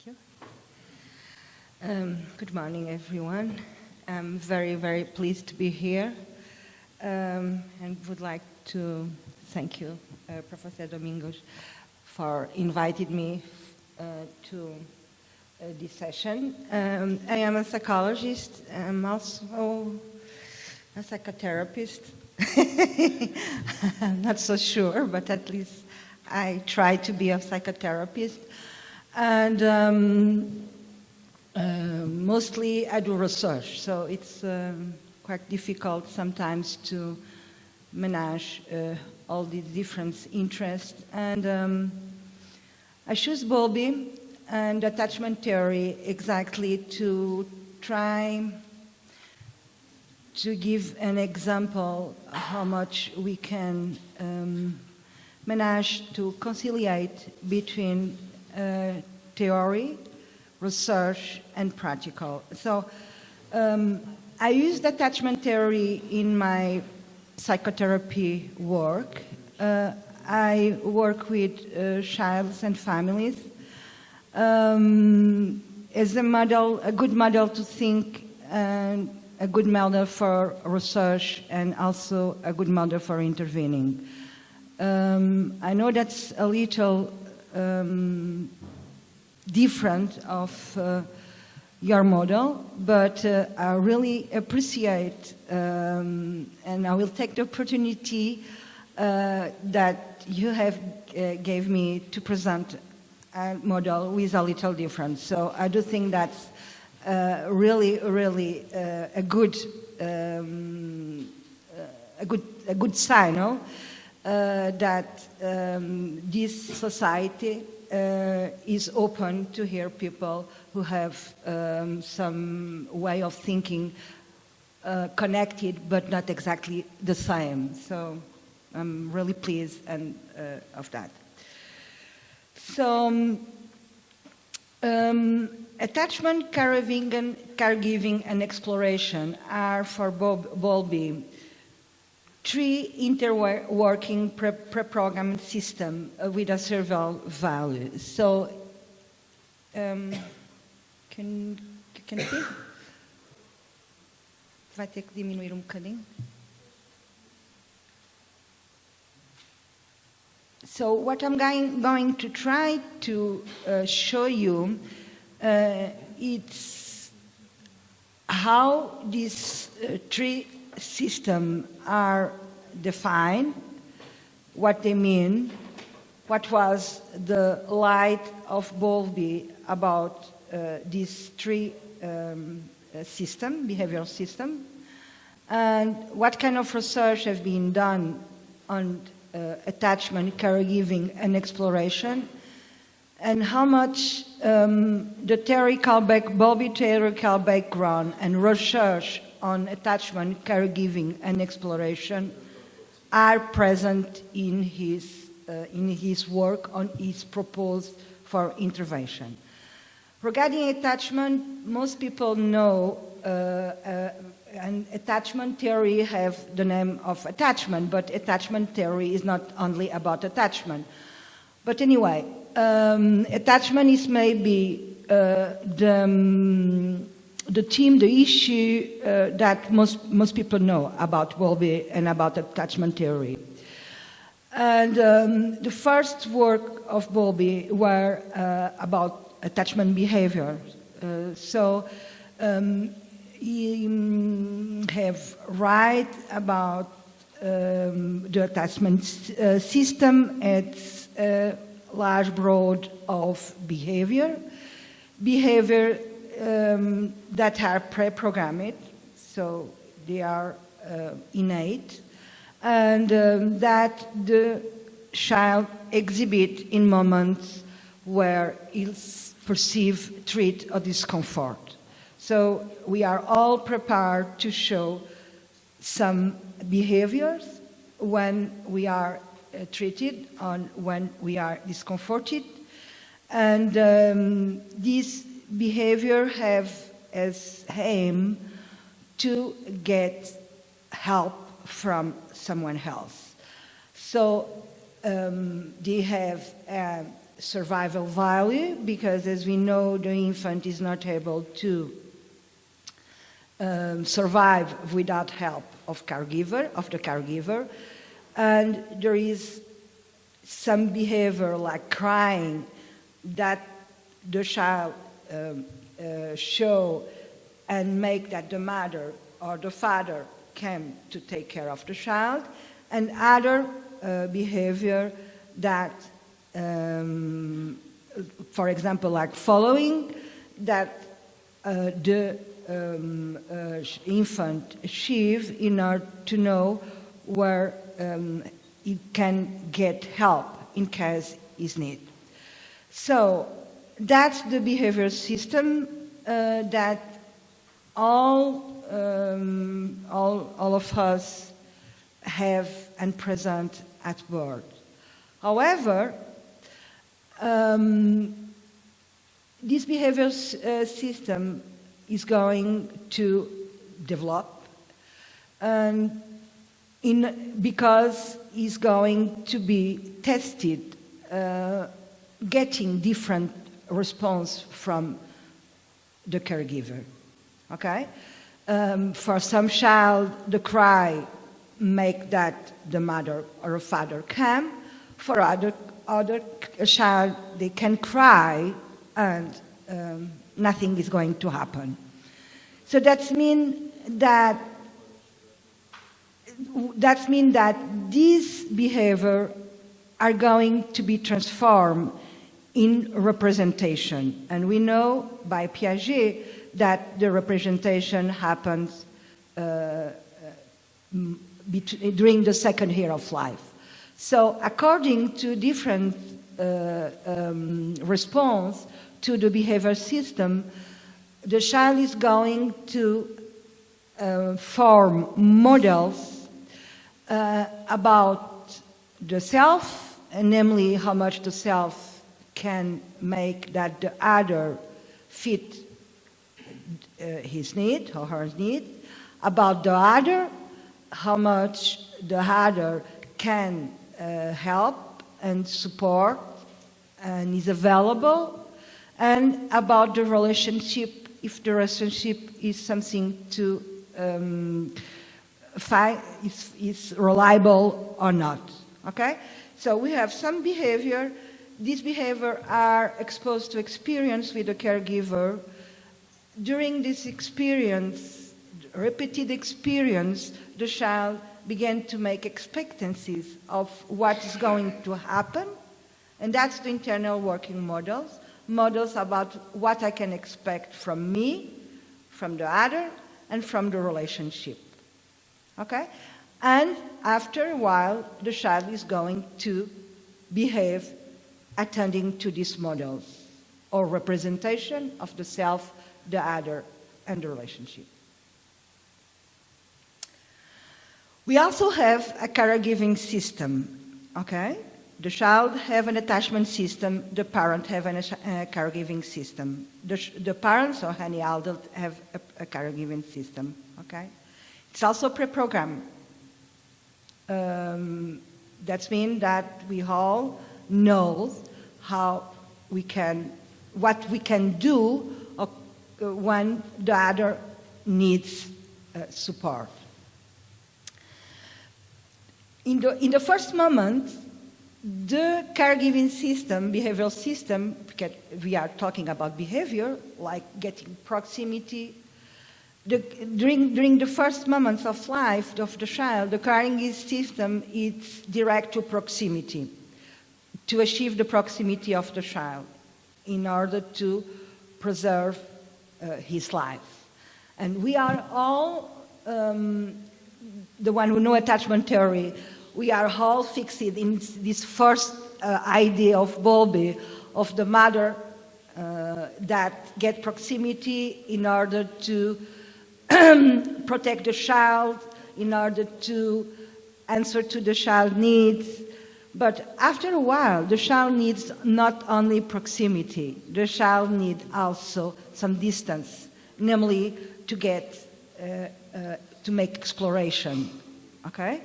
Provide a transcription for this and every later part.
you. Good morning, everyone. I'm very, very pleased to be here and would like to thank you, Professor Domingos, for inviting me to this session. I am a psychologist. I'm also a psychotherapist. I'm not so sure, but at least I try to be a psychotherapist. And mostly I do research, so it's quite difficult sometimes to manage all these different interests. And I choose Bowlby and attachment theory exactly to try to give an example of how much we can manage to conciliate between theory, research, and practical. So I used attachment theory in my psychotherapy work. I work with children and families as a model, a good model to think, and a good model for research, and also a good model for intervening. I know that's a little different of your model, but I really appreciate and I will take the opportunity that you have gave me to present a model with a little difference. So I do think that's really a good sign, no? That this society is open to hear people who have some way of thinking connected, but not exactly the same. So I'm really pleased of that. So attachment, caregiving, and exploration are for Bowlby three interworking pre-programmed system with a several values. So, can see? Vai ter que diminuir bocadinho. So what I'm going to try to show you it's how these three systems are defined, what they mean, what was the light of Bowlby about these three behavioral system, and what kind of research has been done on attachment, caregiving, and exploration, and how much the Bowlby theoretical background and research on attachment, caregiving, and exploration are present in his work on his proposal for intervention. Regarding attachment, most people know and attachment theory have the name of attachment, but attachment theory is not only about attachment. But anyway, attachment is maybe the theme, the issue that most people know about Bowlby and about attachment theory. And the first work of Bowlby were about attachment behavior. So he have write about the attachment system. It's a large broad of behavior that are pre-programmed, so they are innate, and that the child exhibit in moments where he's perceive threat or discomfort. So we are all prepared to show some behaviors when we are treated and when we are discomforted, and these behavior have as aim to get help from someone else. So they have survival value, because as we know, the infant is not able to survive without help of the caregiver, and there is some behavior like crying that the child show and make that the mother or the father came to take care of the child, and other behavior that, for example, like following, that the infant achieve in order to know where it can get help in case is need. So that's the behavior system that all of us have and present at birth. However, this behavior system is going to develop, and because it's going to be tested, getting different response from the caregiver. Okay, for some child, the cry make that the mother or a father come. For other child, they can cry and nothing is going to happen. So that means that these behavior are going to be transformed in representation, and we know by Piaget that the representation happens during the second year of life. So according to different response to the behavior system, the child is going to form models about the self, and namely how much the self can make that the other fit his need or her need, about the other, how much the other can help and support and is available, and about the relationship, if the relationship is something to find, is reliable or not. Okay? So we have some behavior. These behavior are exposed to experience with the caregiver. During this experience, repeated experience, the child began to make expectancies of what is going to happen, and that's the internal working models about what I can expect from me, from the other, and from the relationship. Okay? And after a while, the child is going to behave attending to these models or representation of the self, the other, and the relationship. We also have a caregiving system, okay? The child have an attachment system, the parent have a caregiving system. The parents or any adult have a caregiving system, okay? It's also pre-programmed. That means that we all know what we can do when the other needs support. In the first moment, the caregiving system, behavioral system, because we are talking about behavior, like getting proximity, during the first moments of life of the child, the caregiving system is direct to proximity, to achieve the proximity of the child in order to preserve his life. And we are all, the one who know attachment theory, we are all fixed in this first idea of Bowlby, of the mother that get proximity in order to protect the child, in order to answer to the child's needs. But after a while, the child needs not only proximity, the child needs also some distance, namely to get, to make exploration, okay?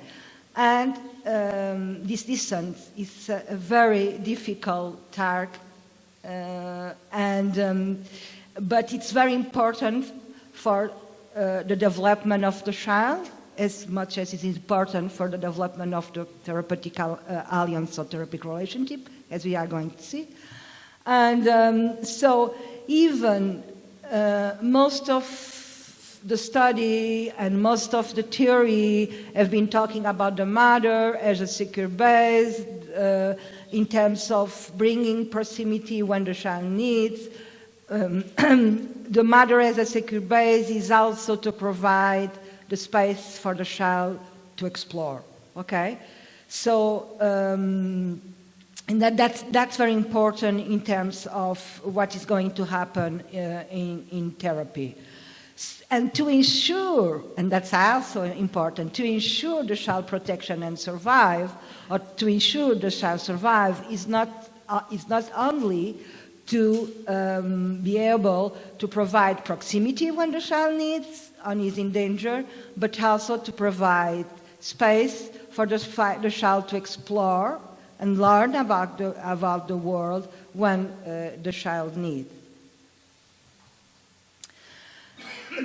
And this distance is a very difficult task, but it's very important for the development of the child, as much as it is important for the development of the therapeutic alliance or therapeutic relationship, as we are going to see. And so even most of the study and most of the theory have been talking about the mother as a secure base in terms of bringing proximity when the child needs. The mother as a secure base is also to provide the space for the child to explore, okay? So, and that's very important in terms of what is going to happen in therapy. And to ensure, and that's also important, to ensure the child protection and survive, or to ensure the child survive is not only to be able to provide proximity when the child needs and is in danger, but also to provide space for the child to explore and learn about the world when the child needs.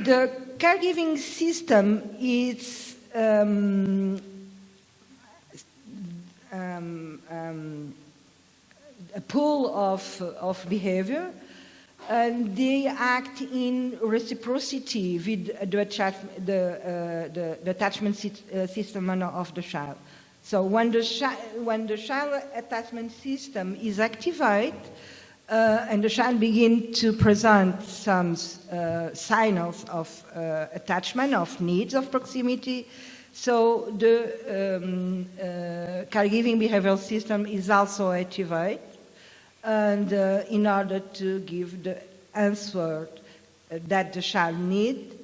The caregiving system is a pool of behavior, and they act in reciprocity with the attachment system of the child. So when the child attachment system is activated, and the child begins to present some signals of attachment, of needs, of proximity. So the caregiving behavioral system is also activated, and in order to give the answer that the child needs,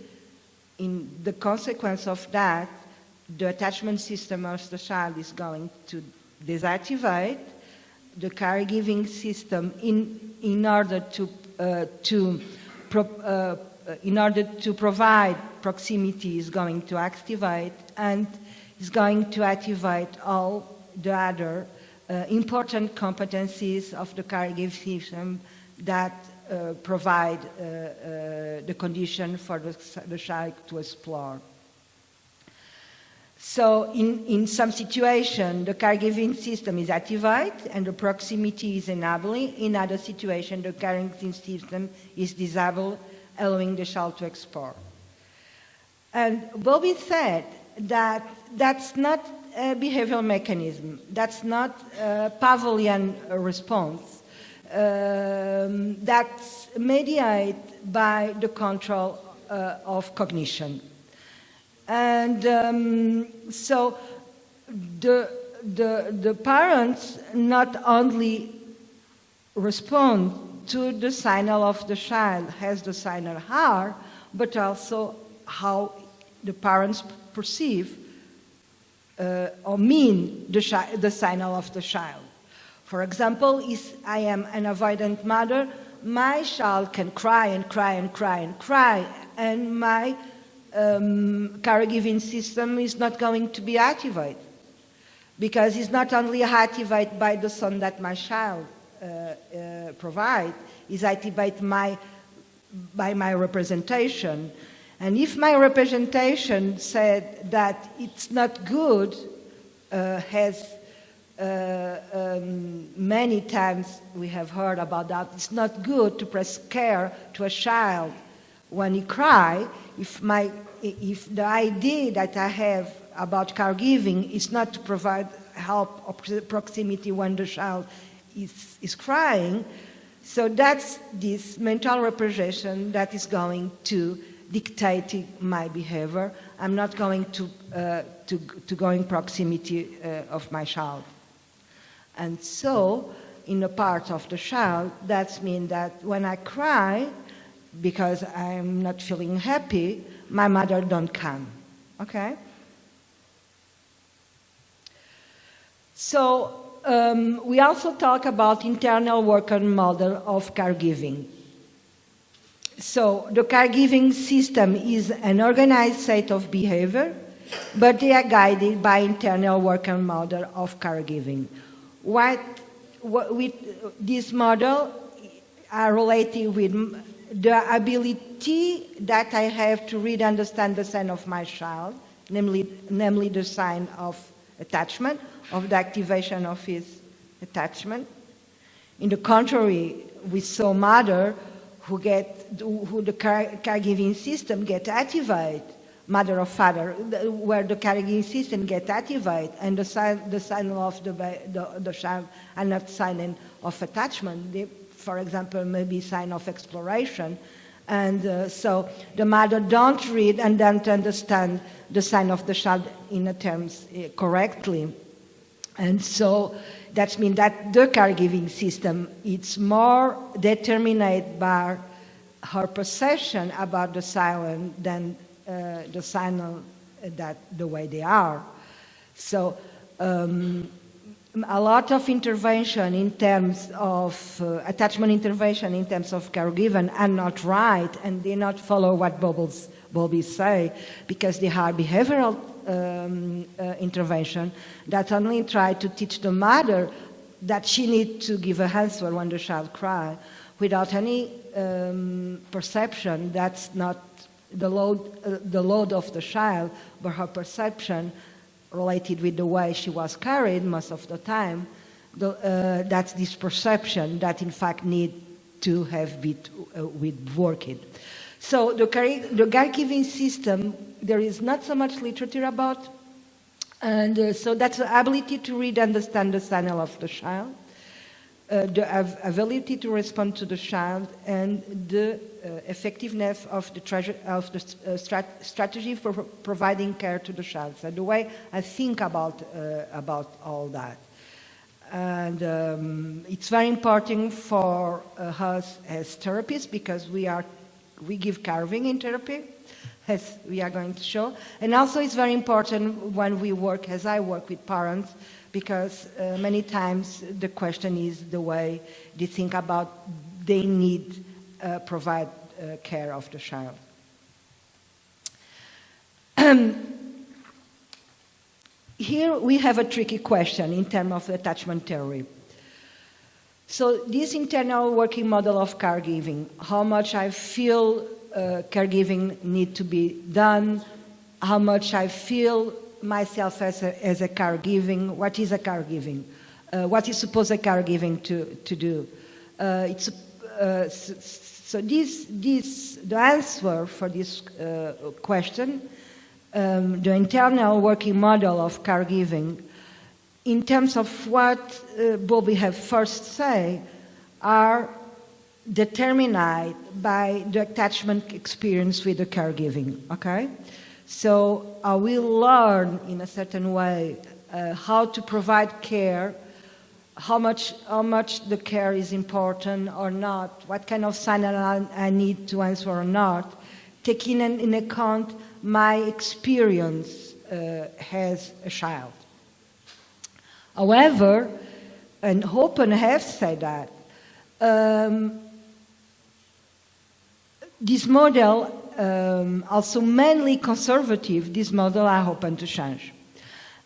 in the consequence of that, the attachment system of the child is going to deactivate. The caregiving system, in order to provide proximity, is going to activate, and is going to activate all the other important competencies of the caregiving system that provide the condition for the child to explore. So in some situation, the caregiving system is activated and the proximity is enabling. In other situations, the caregiving system is disabled, allowing the child to explore. And Bobby said that that's not a behavioral mechanism. That's not a Pavlovian response. That's mediated by the control of cognition. And so the parents not only respond to the signal of the child as the signal are, but also how the parents perceive or mean the signal of the child. For example, if I am an avoidant mother, my child can cry and cry and cry and cry, and my caregiving system is not going to be activated, because it's not only activated by the son that my child provides, it's activated by my representation. And if my representation said that it's not good, as many times we have heard about that, it's not good to press care to a child when he cries. If the idea that I have about caregiving is not to provide help or proximity when the child is crying, so that's this mental representation that is going to dictate my behavior. I'm not going to go in proximity of my child. And so, in the part of the child, that means that when I cry, because I'm not feeling happy, my mother don't come, okay? So we also talk about internal worker model of caregiving. So the caregiving system is an organized set of behavior but they are guided by internal working model of caregiving. With this model are related with the ability that I have to read and understand the sign of my child, namely the sign of attachment, of the activation of his attachment. In the contrary, we saw mother who the caregiving system get activated, mother or father, where the caregiving system get activated, and the sign of the child are not sign of attachment. They, for example, maybe sign of exploration, and so the mother don't read and don't understand the sign of the child in the terms correctly, and so that means that the caregiving system it's more determined by her perception about the silent than the sign that the way they are. So a lot of intervention in terms of attachment intervention in terms of caregiving are not right, and they not follow what Bobby say, because they are behavioral intervention that only try to teach the mother that she needs to give an answer when the child cries, without any perception that's not the load of the child, but her perception related with the way she was carried most of the time. That's this perception that in fact need to have been worked. So the caregiving system, there is not so much literature about, and so that's the ability to read and understand the signal of the child, the ability to respond to the child, and the effectiveness of the strategy for providing care to the child. So the way I think about all that. And it's very important for us as therapists, because we give caregiving in therapy, as we are going to show. And also it's very important when we work, as I work with parents, because many times the question is the way they think about they need provide care of the child. Here we have a tricky question in terms of attachment theory. So this internal working model of caregiving, how much I feel caregiving need to be done, how much I feel myself as a caregiving, what is a caregiving, what is supposed a caregiving to do. So the answer for this question, the internal working model of caregiving, in terms of what Bobby have first say, are determined by the attachment experience with the caregiving, okay? So I will learn in a certain way how to provide care, how much the care is important or not, what kind of sign I need to answer or not, taking in account my experience as a child. However, and Hope and have said that, this model, also mainly conservative, this model are open to change.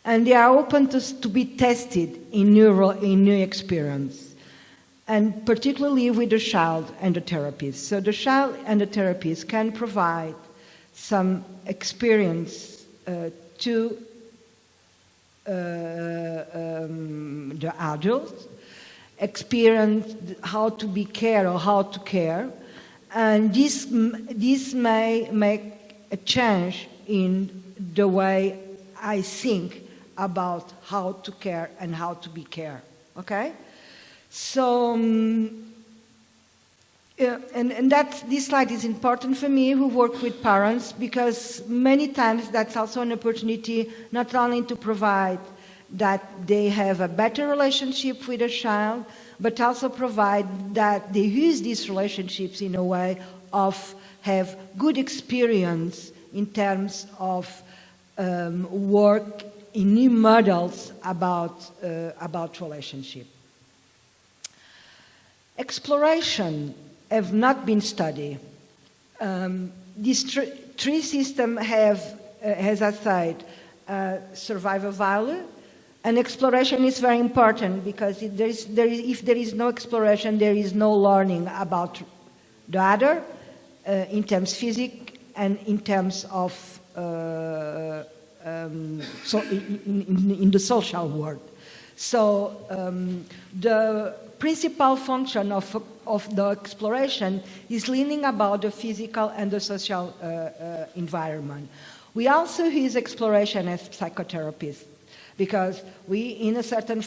And they are open to be tested in new experience, and particularly with the child and the therapist. So the child and the therapist can provide some experience to the adults, experience how to be care or how to care, and this may make a change in the way I think about how to care and how to be care. Okay, so and this slide is important for me who work with parents, because many times that's also an opportunity not only to provide that they have a better relationship with a child, but also provide that they use these relationships in a way of have good experience in terms of work in new models about relationship. Exploration have not been studied. These three systems have as I said, survival value. And exploration is very important because if there is no exploration, there is no learning about the other in terms physic and in terms of so in the social world. So the principal function of the exploration is learning about the physical and the social environment. We also use exploration as psychotherapists because we, in a certain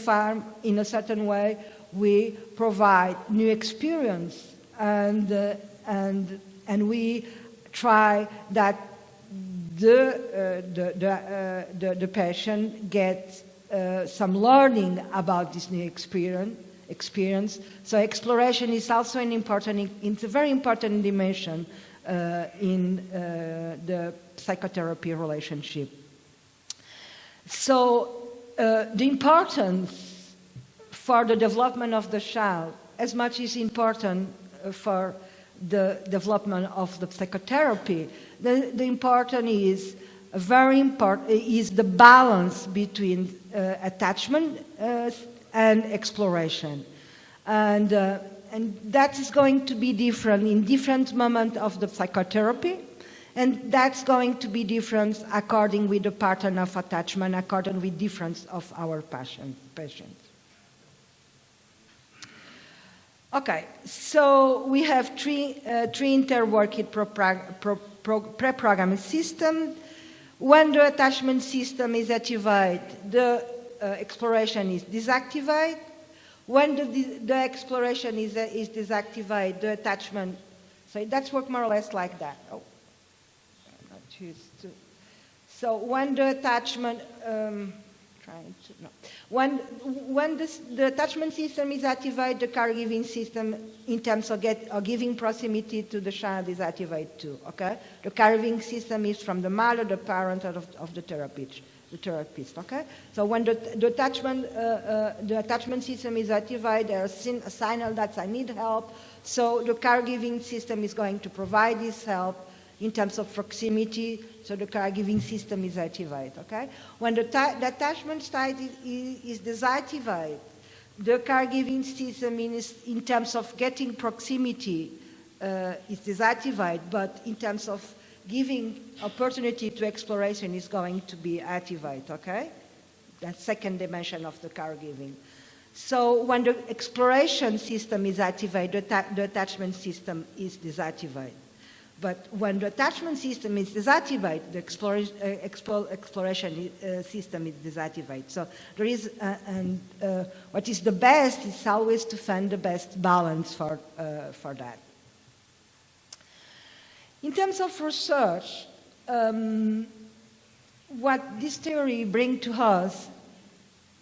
way, we provide new experience and we try that the patient gets some learning about this new experience. So exploration is also it's a very important dimension in the psychotherapy relationship. So the importance for the development of the child, as much as important for the development of the psychotherapy, the important is the balance between attachment and exploration, and that is going to be different in different moments of the psychotherapy, and that's going to be different according with the pattern of attachment, according with difference of our patients. Okay, so we have three interworked pre-programming systems. When the attachment system is activated, the exploration is deactivated. When the exploration is deactivated, the attachment, so that's work more or less like that. Oh, I'm not used to. So when the attachment, when the attachment system is activated, the caregiving system, in terms of giving proximity to the child, is activated too. Okay, the caregiving system is from the mother, the parent, of the therapist. Okay, so when the attachment system is activated, there's a signal that I need help. So the caregiving system is going to provide this help in terms of proximity. So the caregiving system is activated. Okay, when the attachment state is deactivated, the caregiving system in terms of getting proximity is deactivated, but in terms of giving opportunity to exploration is going to be activated, okay? That second dimension of the caregiving. So when the exploration system is activated, the attachment system is deactivated. But when the attachment system is deactivated, the exploration system is deactivated. So there is, what is the best is always to find the best balance for that. In terms of research, what this theory brings to us,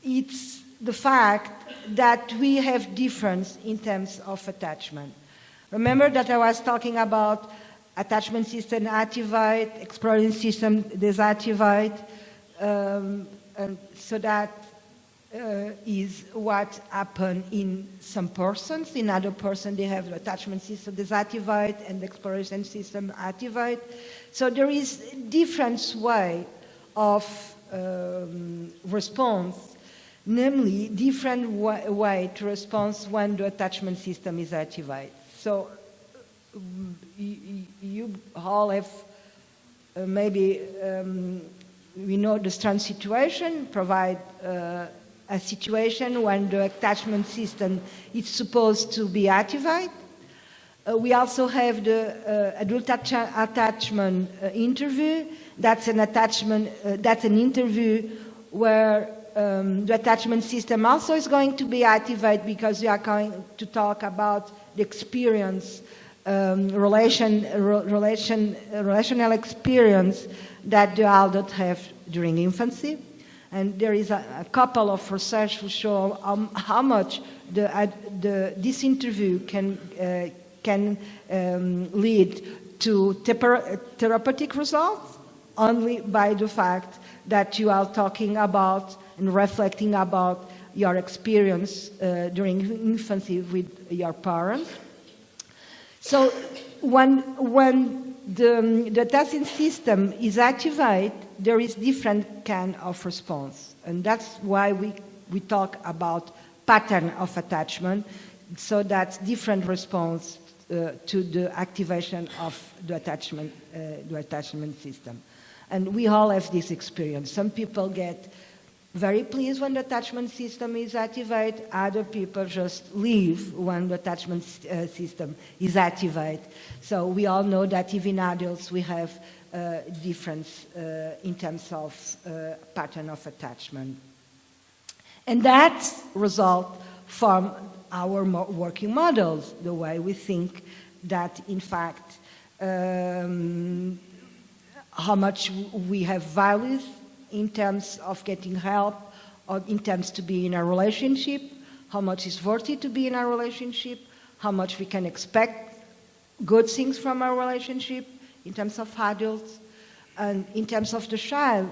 it's the fact that we have difference in terms of attachment. Remember that I was talking about attachment system activate, exploring system deactivate, and so that is what happened in some persons. In other persons, they have the attachment system deactivate and the exploration system activate. So there is a different way of response, namely different way to respond when the attachment system is activated. So you all have maybe we know the strand situation, provide a situation when the attachment system is supposed to be activated. We also have the adult attachment interview. That's an interview where the attachment system also is going to be activated because we are going to talk about the experience, relational experience that the adult have during infancy. And there is a couple of research who show how much this interview can lead to therapeutic results only by the fact that you are talking about and reflecting about your experience during infancy with your parents. So when the attachment system is activated, there is different kind of response. And that's why we talk about pattern of attachment, so that's different response to the activation of the attachment system. And we all have this experience. Some people get very pleased when the attachment system is activated. Other people just leave when the attachment system is activated. So we all know that even adults, we have difference in terms of pattern of attachment. And that result from our working models, the way we think that, in fact, how much we have values in terms of getting help, or in terms to be in a relationship, how much is worthy to be in a relationship, how much we can expect good things from our relationship in terms of adults, and in terms of the child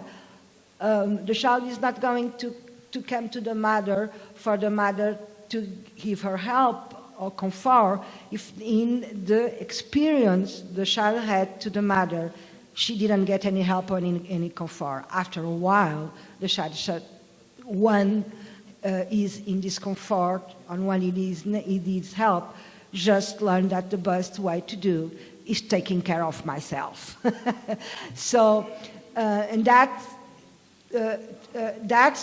is not going to come to the mother for the mother to give her help or comfort if in the experience the child had to the mother, she didn't get any help or any comfort. After a while, the child one is in discomfort and one he needs help, just learn that the best way to do is taking care of myself. So, and that's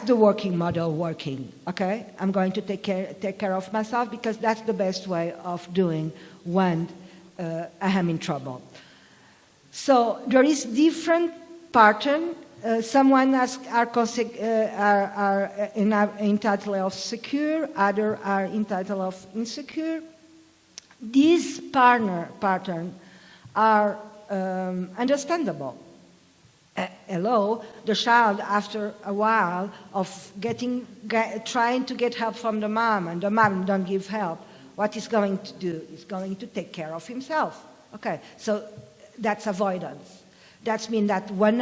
the working model working, okay? I'm going to take care of myself because that's the best way of doing when I am in trouble. So there is different pattern. Someone are entitled of secure, other are entitled of insecure. These pattern are understandable. Hello, the child, after a while of trying to get help from the mom, and the mom don't give help, what he's going to do is going to take care of himself. Okay, so that's avoidance. That means that when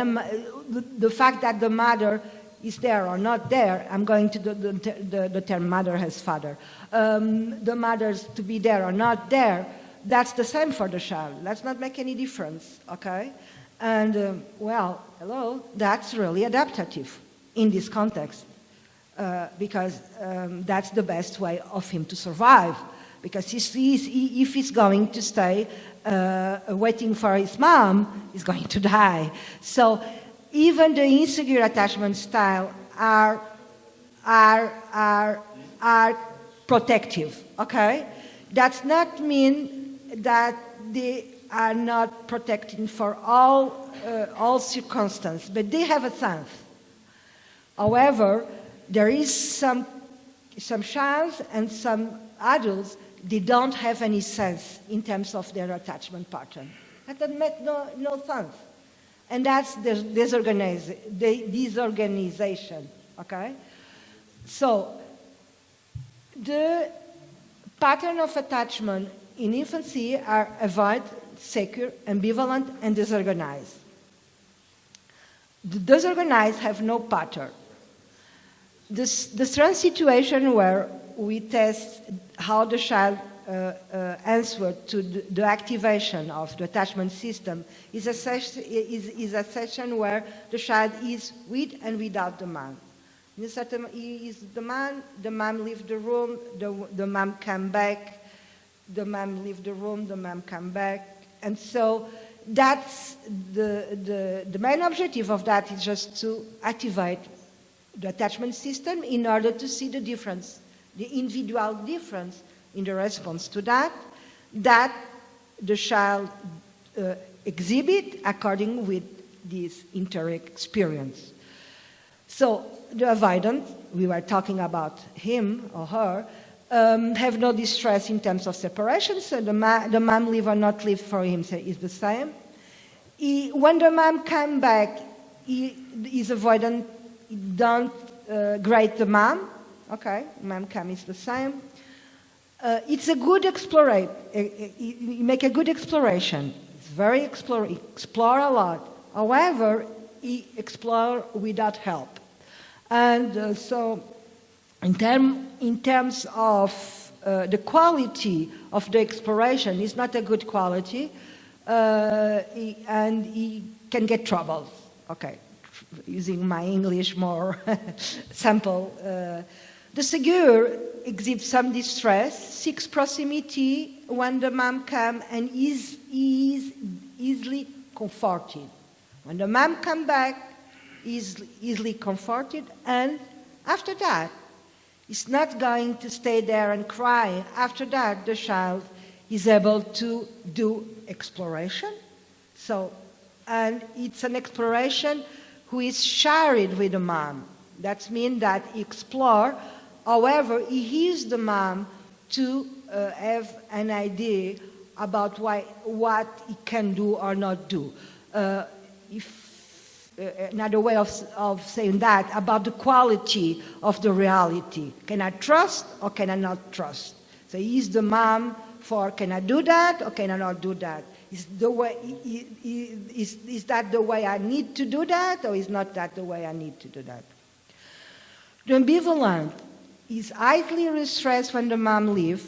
the fact that the mother is there or not there, I'm going to do the term mother as father. The mothers to be there or not there, that's the same for the child. Let's not make any difference, okay? And, well, hello, that's really adaptive in this context because that's the best way of him to survive. Because if he's going to stay waiting for his mom, he's going to die. So even the insecure attachment style are protective, okay? Does not mean that they are not protecting for all circumstances, but they have a sense. However, there is some childs and some adults, they don't have any sense in terms of their attachment pattern. That makes no sense. And that's the disorganization, okay? So, the pattern of attachment in infancy are avoid, secure, ambivalent, and disorganized. The disorganized have no pattern. The strange situation where we test how the child answered to the activation of the attachment system is a session where the child is with and without the mom. In a certain, he is the mom leaves the room, the mom come back, the mom leaves the room, the mom come back. And so that's the main objective of that is just to activate the attachment system in order to see the difference, the individual difference in the response to that the child exhibit according with this inter-experience. So the avoidant, we were talking about him or her, have no distress in terms of separation, so the mom live or not live for him is the same. When the mom come back, he's avoidant, don't grade the mom, okay, mom come is the same. It's a good exploration, you make a good exploration, it's very explore a lot. However, he explore without help. And so in terms of the quality of the exploration is not a good quality. and he can get troubles. Okay, using my English more sample. The Ségur exhibits some distress, seeks proximity when the mom comes and is easily comforted. When the mom comes back, is easily comforted, and after that, it's not going to stay there and cry. After that, the child is able to do exploration. So, and it's an exploration who is shared with the mom. That means that he explores. However, he hears the mom to have an idea about what he can do or not do. Another way of saying that, about the quality of the reality. Can I trust or can I not trust? So he's the mom for, can I do that or can I not do that? Is that the way I need to do that, or is not that the way I need to do that? The ambivalent is highly stressed when the mom leaves,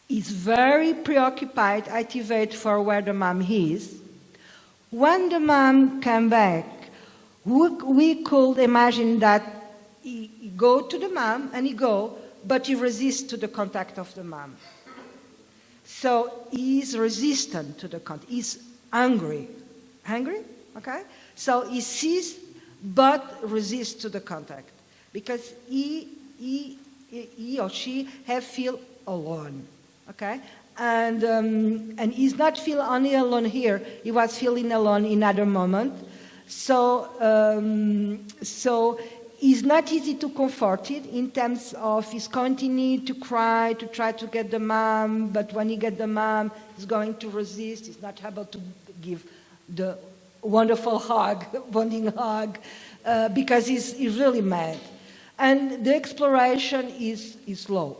is very preoccupied, activate for where the mom is. When the mom comes back, we could imagine that he go to the mom and he go, but he resists to the contact of the mom. So he is resistant to the contact. He's hungry. Hungry? Okay? So he sees but resists to the contact. Because he or she have feel alone. Okay? And he's not feel only alone here. He was feeling alone in other moments. So it's not easy to comfort it in terms of he's continuing to cry, to try to get the mom, but when he gets the mom, he's going to resist. He's not able to give the wonderful hug, bonding hug, because he's really mad. And the exploration is low.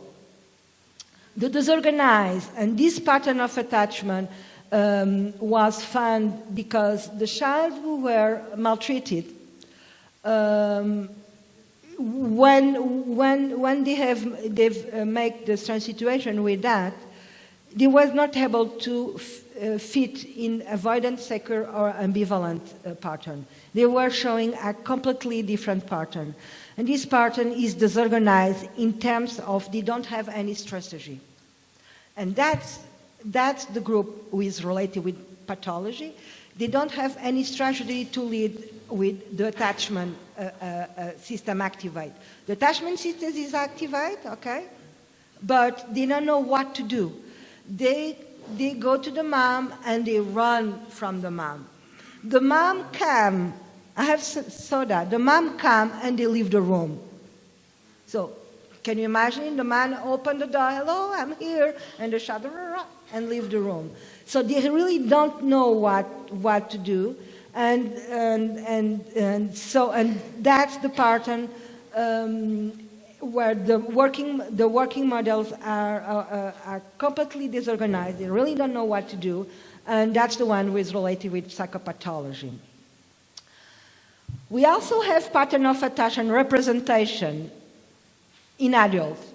The disorganized, and this pattern of attachment was found because the child who were maltreated, when they've make the strange situation with that, they was not able to fit in avoidant, secure, or ambivalent pattern. They were showing a completely different pattern. And this pattern is disorganized in terms of they don't have any strategy. And that's the group who is related with pathology. They don't have any strategy to lead with the attachment system activate. The attachment system is activate, okay? But they don't know what to do. They go to the mom and they run from the mom. The mom come, I have saw that. The mom come and they leave the room. So can you imagine the man open the door, hello, I'm here, and the child and leave the room. So they really don't know what to do, and that's the pattern where the working models are completely disorganized. They really don't know what to do, and that's the one who is related with psychopathology. We also have pattern of attachment representation in adults.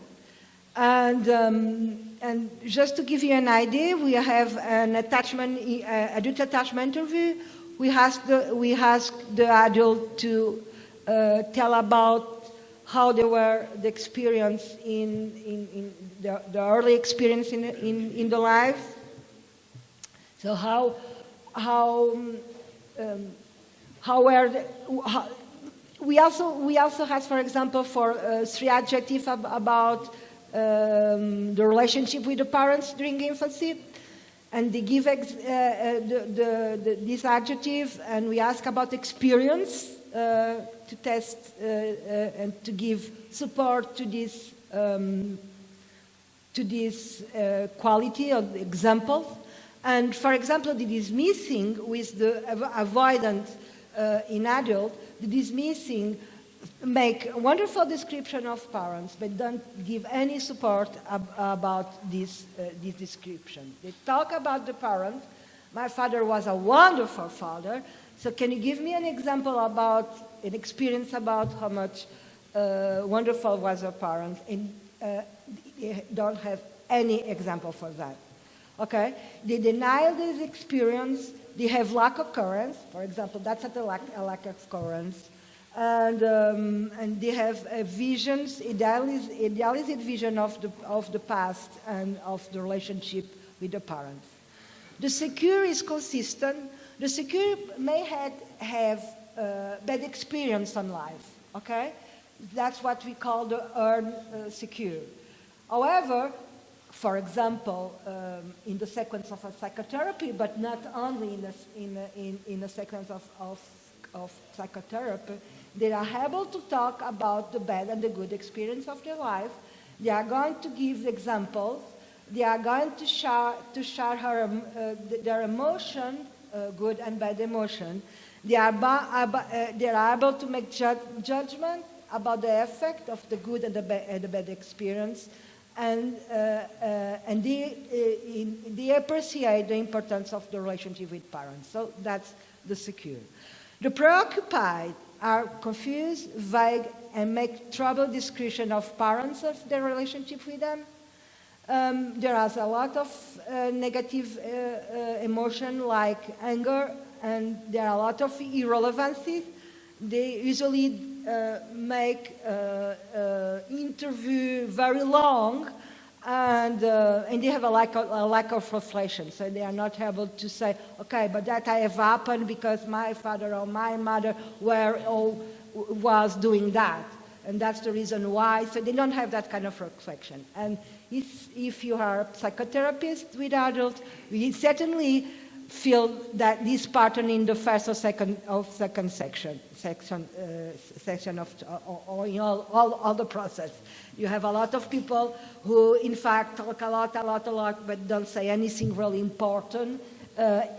And just to give you an idea, we have an adult attachment interview. We ask the adult to tell about how they were the experience in the early experience in the life. So we also have, for example, for 3 adjectives about the relationship with the parents during infancy, and they give this adjective, and we ask about experience to test and to give support to this quality of examples. And for example, the dismissing with the avoidant in adult, the dismissing make a wonderful description of parents, but don't give any support about this description. They talk about the parent. My father was a wonderful father, so can you give me an example about an experience about how much wonderful was a parent? And they don't have any example for that. Okay? They deny this experience. They have lack occurrence. For example, that's a lack occurrence. And they have visions, idealized vision of the past and of the relationship with the parents. The secure is consistent. The secure may have bad experience on life. Okay, that's what we call the earned secure. However, for example, in the sequence of a psychotherapy, but not only in the sequence of psychotherapy, they are able to talk about the bad and the good experience of their life. They are going to give examples. They are going to share their emotion, good and bad emotion. They are able to make judgment about the effect of the good and the bad experience, and they appreciate the importance of the relationship with parents. So that's the secure. The preoccupied are confused, vague, and make troubled description of parents of their relationship with them. There is a lot of negative emotion like anger, and there are a lot of irrelevancies. They usually make interview very long, and they have a lack of reflection. So they are not able to say, okay, but that have happened because my father or my mother was doing that, and that's the reason why. So they don't have that kind of reflection. And if you are a psychotherapist with adults, you certainly feel that this pattern in the first or second section of in all the process. You have a lot of people who, in fact, talk a lot, but don't say anything really important.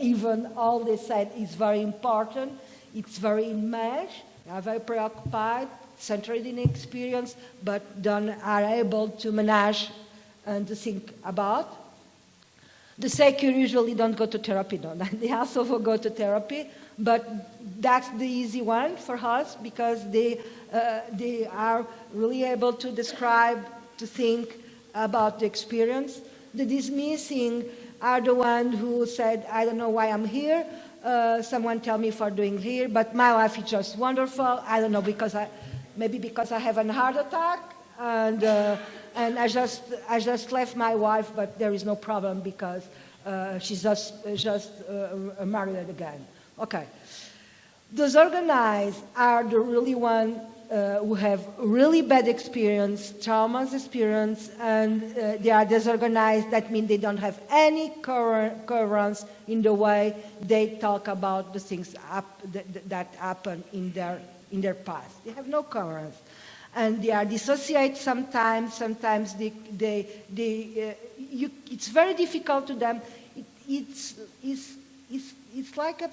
Even all they said is very important. It's very enmeshed. They are very preoccupied, centered in experience, but are able to manage and to think about. The secure usually don't go to therapy, though. They also go to therapy, but that's the easy one for us because they are really able to describe, to think about the experience. The dismissing are the one who said, I don't know why I'm here. Someone tell me for doing here, but my life is just wonderful. I don't know, maybe because I have a heart attack, and I just left my wife, but there is no problem because she's just married again. Okay. Disorganized are the really one who have really bad experience, traumas experience, and they are disorganized. That means they don't have any coherence in the way they talk about the things that happen in their past. They have no coherence. And they are dissociate sometimes. Sometimes it's very difficult to them. It's like a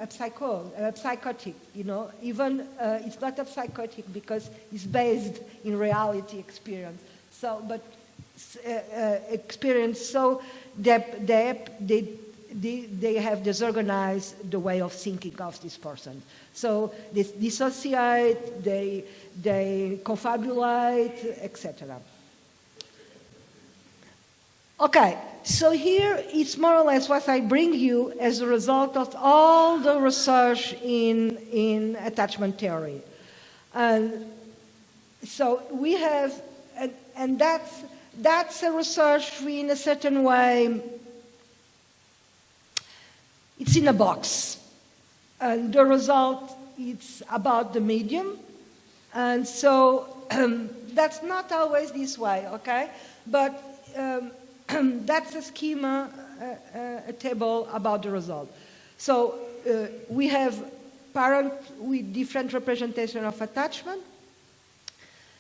psychotic, you know. Even it's not a psychotic because it's based in reality experience. So, but experience. So they have disorganized the way of thinking of this person. So they dissociate. They confabulate, etc. Okay, so here it's more or less what I bring you as a result of all the research in attachment theory. And so we have, and that's a research in a certain way, it's in a box. And the result, it's about the medium. And so that's not always this way, okay? But that's a schema, a table about the result. So we have parent with different representation of attachment.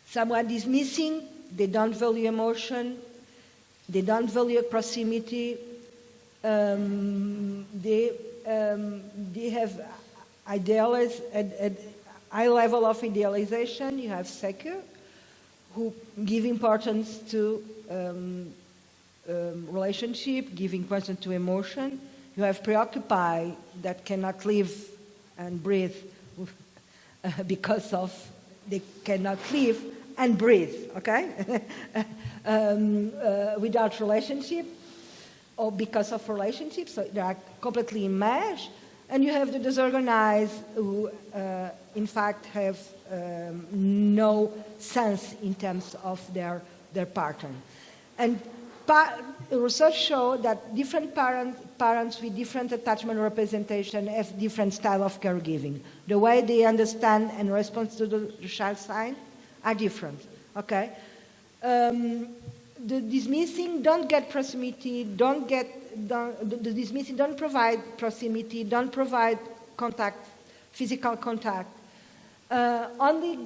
Someone is missing, they don't value emotion, they don't value proximity, they have idealized, high level of idealization. You have secure, who give importance to relationship, give importance to emotion. You have preoccupied, that cannot live and breathe because of they cannot live and breathe, okay? Without relationship. or because of relationships, so they are completely enmeshed. And you have the disorganized who, in fact, have no sense in terms of their pattern. And research shows that different parents with different attachment representation have different style of caregiving. The way they understand and respond to the child sign are different, okay? The dismissing don't get proximity, the dismissing don't provide proximity, don't provide contact, physical contact, only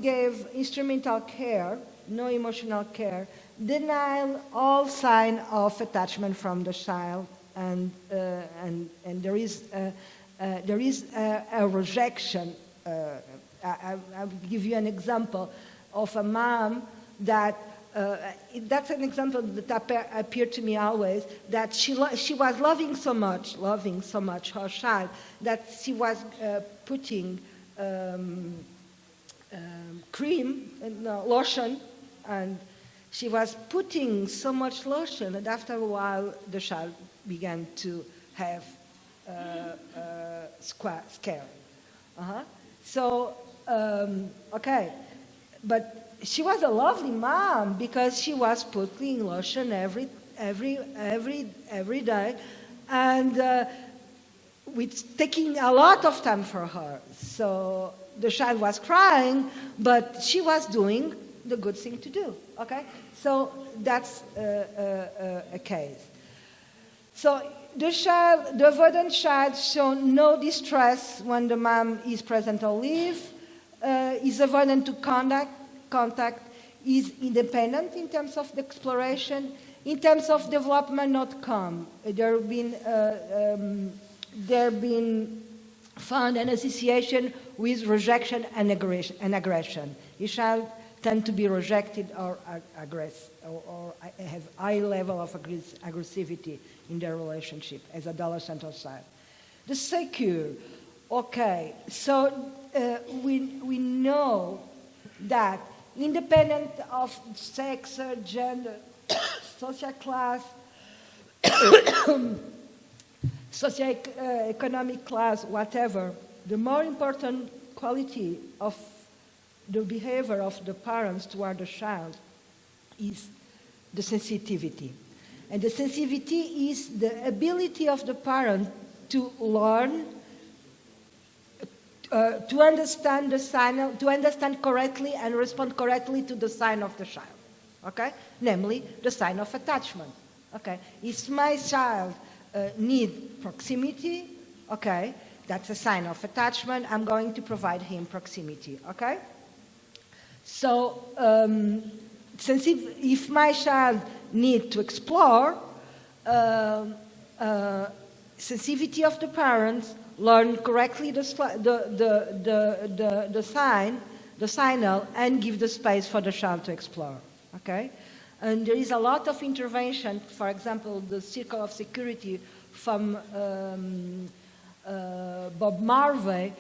gave instrumental care, no emotional care, denial all sign of attachment from the child, and there is a rejection. I'll give you an example of a mom that that's an example that appeared to me always, that she was loving so much her child, that she was putting cream and lotion, and she was putting so much lotion, and after a while the child began to have scare. So, okay, but she was a lovely mom because she was putting lotion every day, and with taking a lot of time for her. So the child was crying, but she was doing the good thing to do. Okay, so that's a case. So the avoidant child shows no distress when the mom is present or leave, is avoidant to contact, is independent in terms of the exploration, in terms of development, not calm. There have been found an association with rejection and aggression. You shall tend to be rejected or aggressive, or have high level of aggressivity in their relationship as adolescent or child. The secure, okay, so we know that independent of sex, gender, social class, socioeconomic class, whatever, the more important quality of the behavior of the parents toward the child is the sensitivity. And the sensitivity is the ability of the parent to learn, to understand the sign, to understand correctly and respond correctly to the sign of the child, okay? Namely, the sign of attachment, okay? If my child needs proximity, okay, that's a sign of attachment, I'm going to provide him proximity, okay? So, if my child needs to explore, sensitivity of the parents, learn correctly the signal, and give the space for the child to explore. Okay, and there is a lot of intervention. For example, the circle of security from Bob Marvey,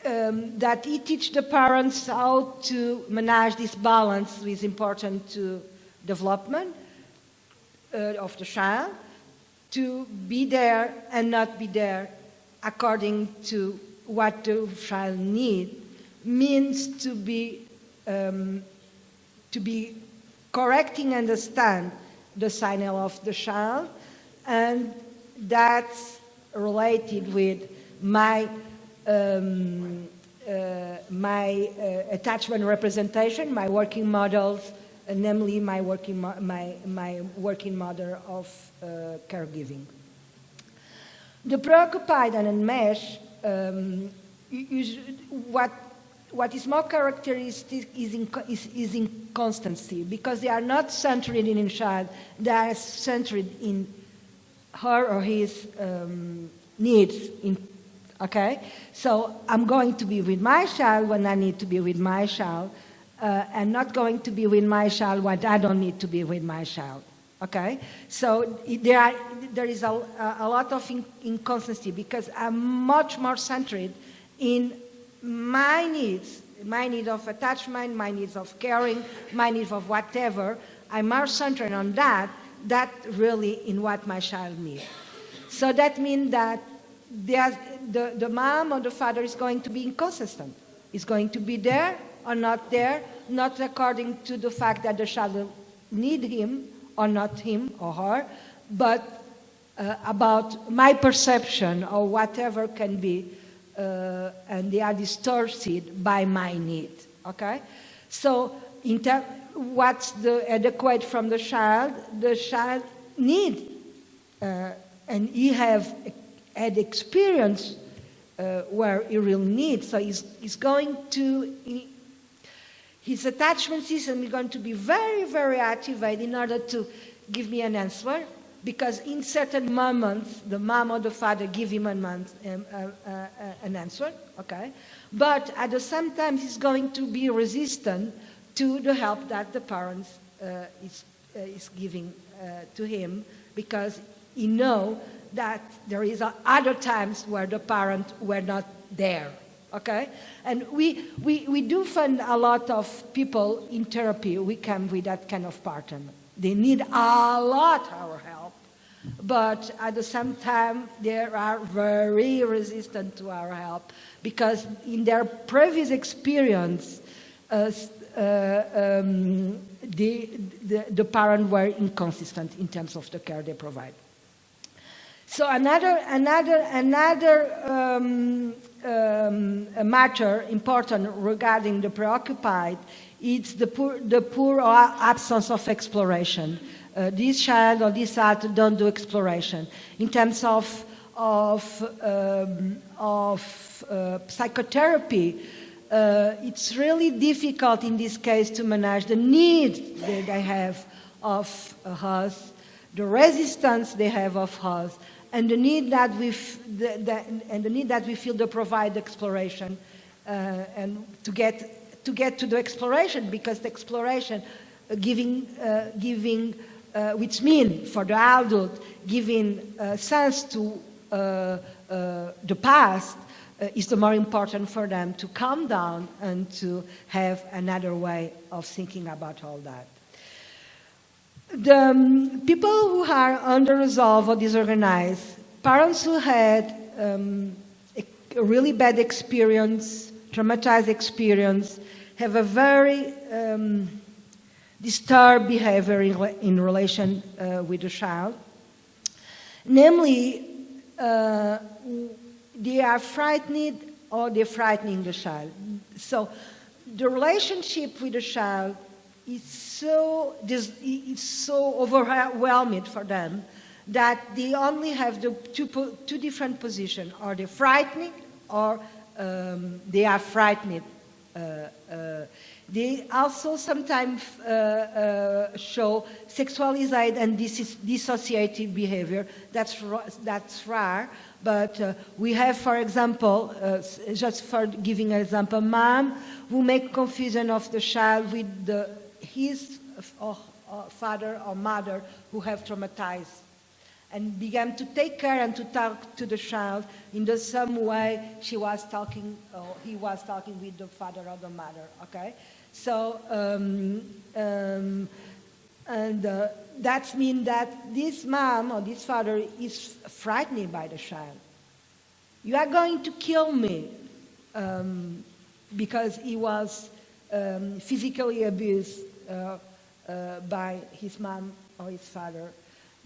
that he teach the parents how to manage this balance, which is important to development of the child, to be there and not be there according to what the child needs, means to be correcting and understand the signal of the child, and that's related with my attachment representation, my working models, namely my working model of caregiving. The preoccupied and enmeshed, what is more characteristic is inconstancy, because they are not centered in a child, they are centered in her or his needs. Okay? So I'm going to be with my child when I need to be with my child, and not going to be with my child when I don't need to be with my child. Okay? So there is a lot of inconsistency, because I'm much more centered in my needs of attachment, my needs of caring, my needs of whatever. I'm more centered on that that really in what my child needs. So that means that the mom or the father is going to be inconsistent. Is going to be there or not there, not according to the fact that the child need him or not him or her, but about my perception or whatever can be, and they are distorted by my need. Okay, so what's the adequate from the child need, and he have had experience where he really needs. So he's going to, his attachment system is going to be very, very activated in order to give me an answer, because in certain moments, the mom or the father give him an answer, okay? But at the same time, he's going to be resistant to the help that the parents is giving to him, because he knows that there is other times where the parents were not there, okay? And we do find a lot of people in therapy who come with that kind of pattern. They need a lot our help, but at the same time, they are very resistant to our help, because in their previous experience, the parents were inconsistent in terms of the care they provide. So another matter important regarding the preoccupied is the poor or absence of exploration. This child or this adult don't do exploration in terms of psychotherapy. It's really difficult in this case to manage the needs that they have of us, the resistance they have of us, and the need that we feel to provide exploration, and to get to the exploration, because the exploration giving which means for the adult giving sense to the past is the more important for them to calm down and to have another way of thinking about all that. The people who are under-resolved or disorganized, parents who had a really bad experience, traumatized experience, have a very disturbed behavior in relation with the child. Namely, they are frightened or they're frightening the child. So the relationship with the child is so overwhelming for them that they only have the two different positions, or they're frightening or they are frightened. They also sometimes show sexualized and dissociative behavior. That's rare, but we have, for example, just for giving an example, mom who make confusion of the child with his father or mother who have traumatized, and began to take care and to talk to the child in the same way she was talking, or he was talking with the father or the mother, okay? So, that means that this mom or this father is frightened by the child. You are going to kill me, because he was physically abused by his mom or his father.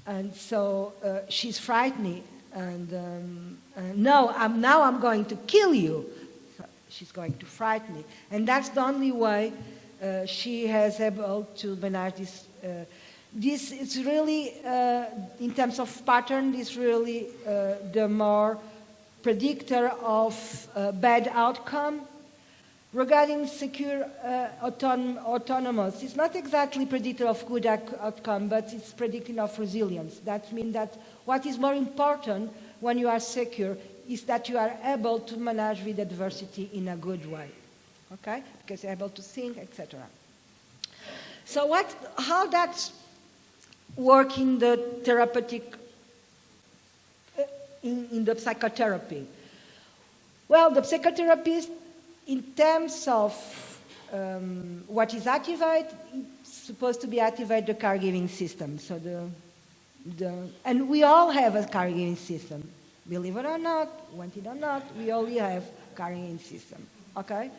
And so she's frightened, and now I'm going to kill you. So she's going to frighten me, and that's the only way she has able to manage this. This is really, in terms of pattern, is really the more predictor of bad outcome. Regarding secure autonomous, it's not exactly predictor of good outcome, but it's predicting of resilience. That means that what is more important when you are secure is that you are able to manage with adversity in a good way, okay? Because you're able to think, etc. So how that's work in the therapeutic, in the psychotherapy? Well, the psychotherapist, in terms of what is activated, it's supposed to be activate the caregiving system. So And we all have a caregiving system. Believe it or not, want it or not, we all have a caregiving system, okay?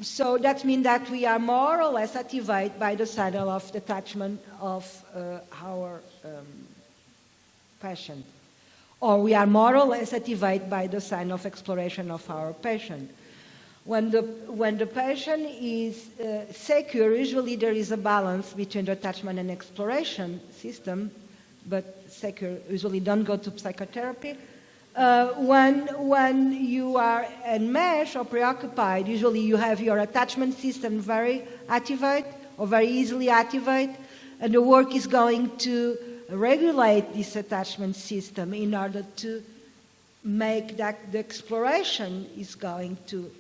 So that means that we are more or less activated by the cycle of detachment of our patient. Or we are more or less activated by the sign of exploration of our patient. When the patient is secure, usually there is a balance between the attachment and exploration system, but secure usually don't go to psychotherapy. When you are enmeshed or preoccupied, usually you have your attachment system very activated or very easily activated, and the work is going to regulate this attachment system in order to make that the exploration is going to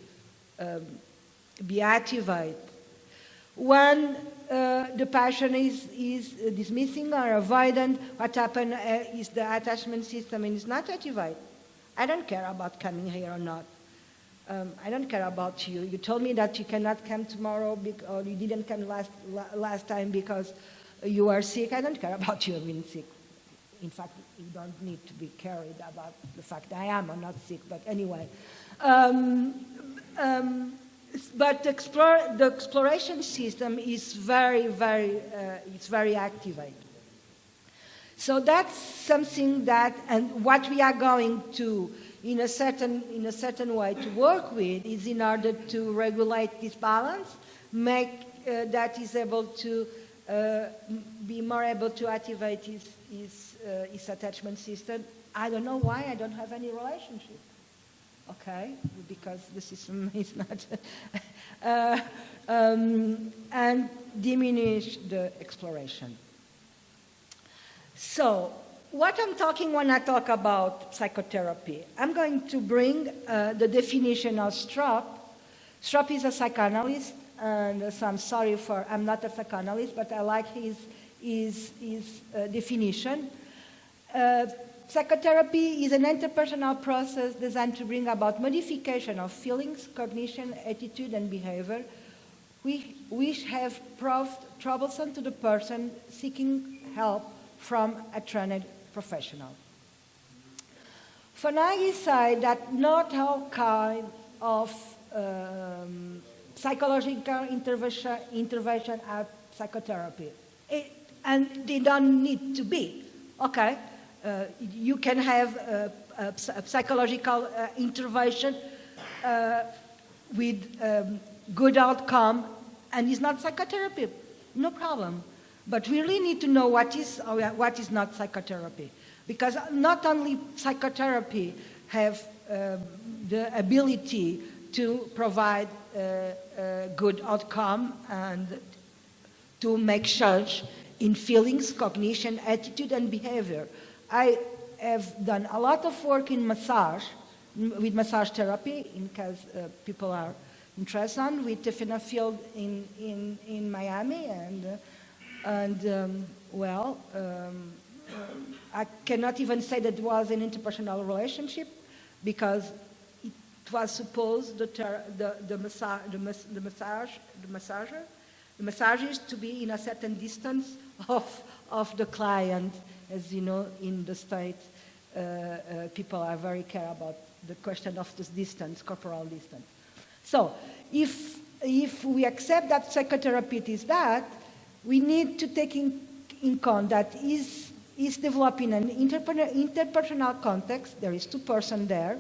be activated. When the passion is dismissing or avoidant, what happens is the attachment system is not activated. I don't care about coming here or not. I don't care about you. You told me that you cannot come tomorrow or you didn't come last time because you are sick. I don't care about you being sick. In fact, you don't need to be carried about the fact I am or not sick, but anyway. But the exploration system is very activated. So that's something that, and what we are going to, in a certain way, to work with is in order to regulate this balance, make that is able to be more able to activate his attachment system. I don't know why I don't have any relationship. Okay, because the system is not, and diminish the exploration. So, what I'm talking when I talk about psychotherapy, I'm going to bring the definition of Strop. Strop is a psychoanalyst, and so I'm sorry I'm not a psychoanalyst, but I like his definition. Psychotherapy is an interpersonal process designed to bring about modification of feelings, cognition, attitude, and behavior, which have proved troublesome to the person seeking help from a trained professional. Fonagy said that not all kind of psychological intervention are psychotherapy, and they don't need to be. Okay. You can have a psychological intervention with good outcome, and it's not psychotherapy, no problem. But we really need to know what is not psychotherapy, because not only psychotherapy have the ability to provide a good outcome and to make change in feelings, cognition, attitude, and behavior. I have done a lot of work in massage, with massage therapy, in case people are interested on, with Tiffany Field in Miami, I cannot even say that it was an interpersonal relationship, because it was supposed the massager to be in a certain distance of the client. As you know, in the States, people are very care about the question of this distance, corporal distance. So, if we accept that psychotherapy is that, we need to take in account that is developing an interpersonal context. There is two persons there.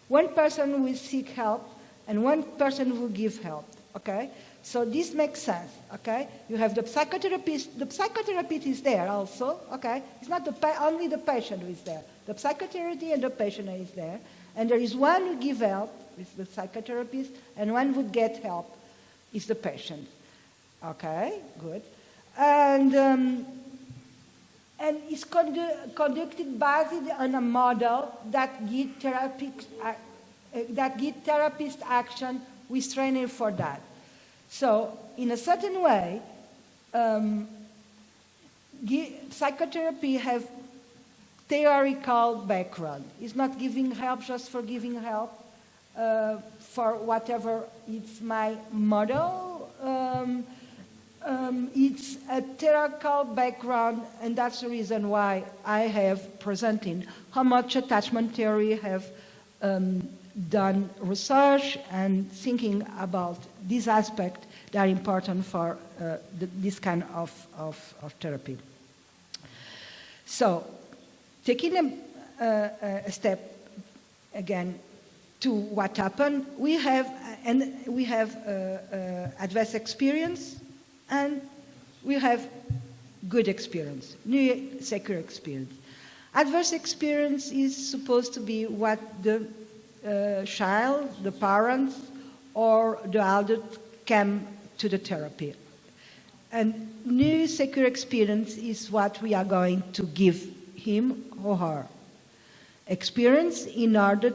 One person will seek help, and one person will give help. Okay. So this makes sense, okay? You have the psychotherapist. The psychotherapist is there also, okay? It's not only the patient who is there. The psychotherapist and the patient is there. And there is one who gives help, is the psychotherapist, and one who get help is the patient. Okay, good. And it's conducted based on a model that gives therapist action with training for that. So, in a certain way, psychotherapy has theoretical background. It's not giving help just for giving help for whatever it's my model. it's a theoretical background, and that's the reason why I have presented how much attachment theory have done research and thinking about this aspect that are important for this kind of therapy. So, taking a step again to what happened, we have adverse experience and we have good experience, new secure experience. Adverse experience is supposed to be what the child, the parents, or the adult came to the therapy. And new secure experience is what we are going to give him or her. Experience in order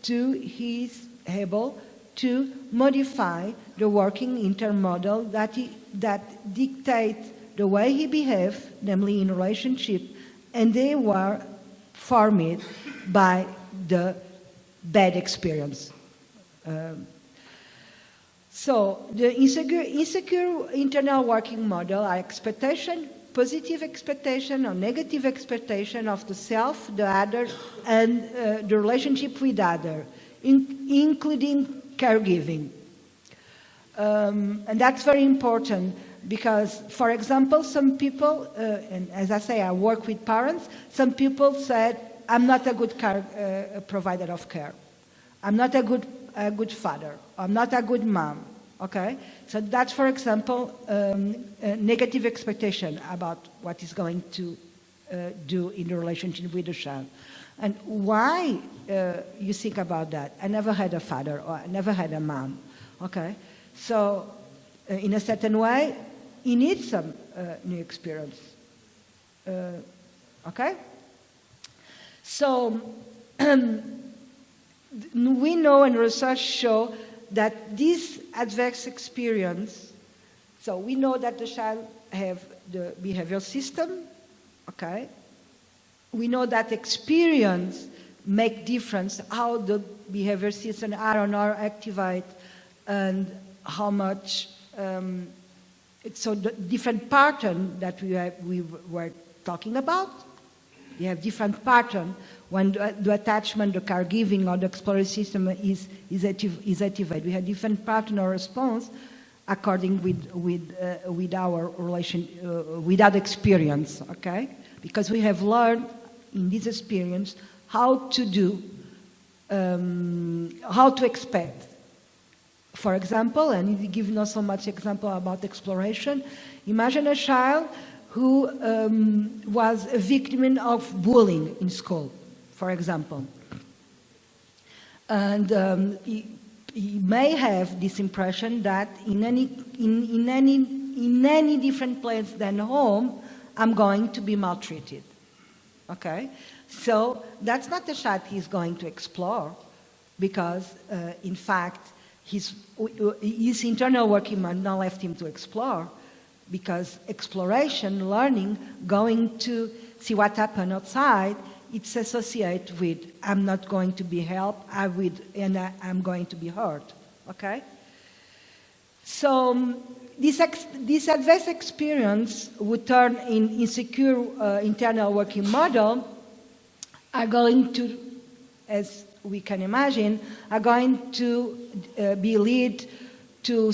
to he's able to modify the working intermodal that dictate the way he behaves, namely in relationship, and they were formed by the bad experience. So the insecure internal working model are expectation, positive expectation or negative expectation of the self, the other, and the relationship with other, including caregiving. And that's very important because, for example, some people, and as I say, I work with parents, some people said, I'm not a good provider of care. I'm not a good father. I'm not a good mom. Okay? So that's, for example, a negative expectation about what is going to do in the relationship with the child. And why you think about that? I never had a father or I never had a mom. Okay? So in a certain way, he needs some new experience. Okay? So we know and research show that this adverse experience, so we know that the child have the behavioral system, okay? We know that experience make difference, how the behavior system are or not activate, and how much, so the different pattern that we were talking about, we have different pattern when the attachment, the caregiving, or the exploration system is activated. We have different pattern or response according with our relation, with that experience, okay? Because we have learned in this experience how to do, how to expect. For example, and you give not so much example about exploration, imagine a child who was a victim of bullying in school, for example. And he may have this impression that in any different place than home, I'm going to be maltreated. Okay? So that's not the child he's going to explore, because in fact, his internal working mind not left him to explore, because exploration, learning, going to see what happened outside, it's associated with I'm not going to be helped, I'm going to be hurt. Okay? So this adverse experience would turn in insecure internal working model are going to, as we can imagine, are going to be lead to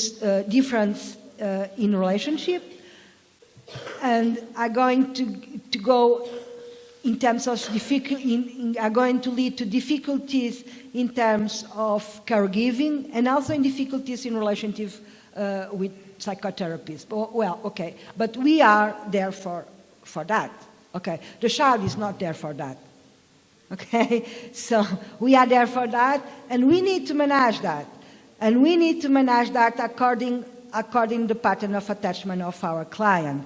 difference in relationship, and are going to go in terms of are going to lead to difficulties in terms of caregiving, and also in difficulties in relationship with psychotherapists. Well, okay, but we are there for that. Okay, the child is not there for that. Okay, so we are there for that, and we need to manage that, and we need to manage that according to the pattern of attachment of our client.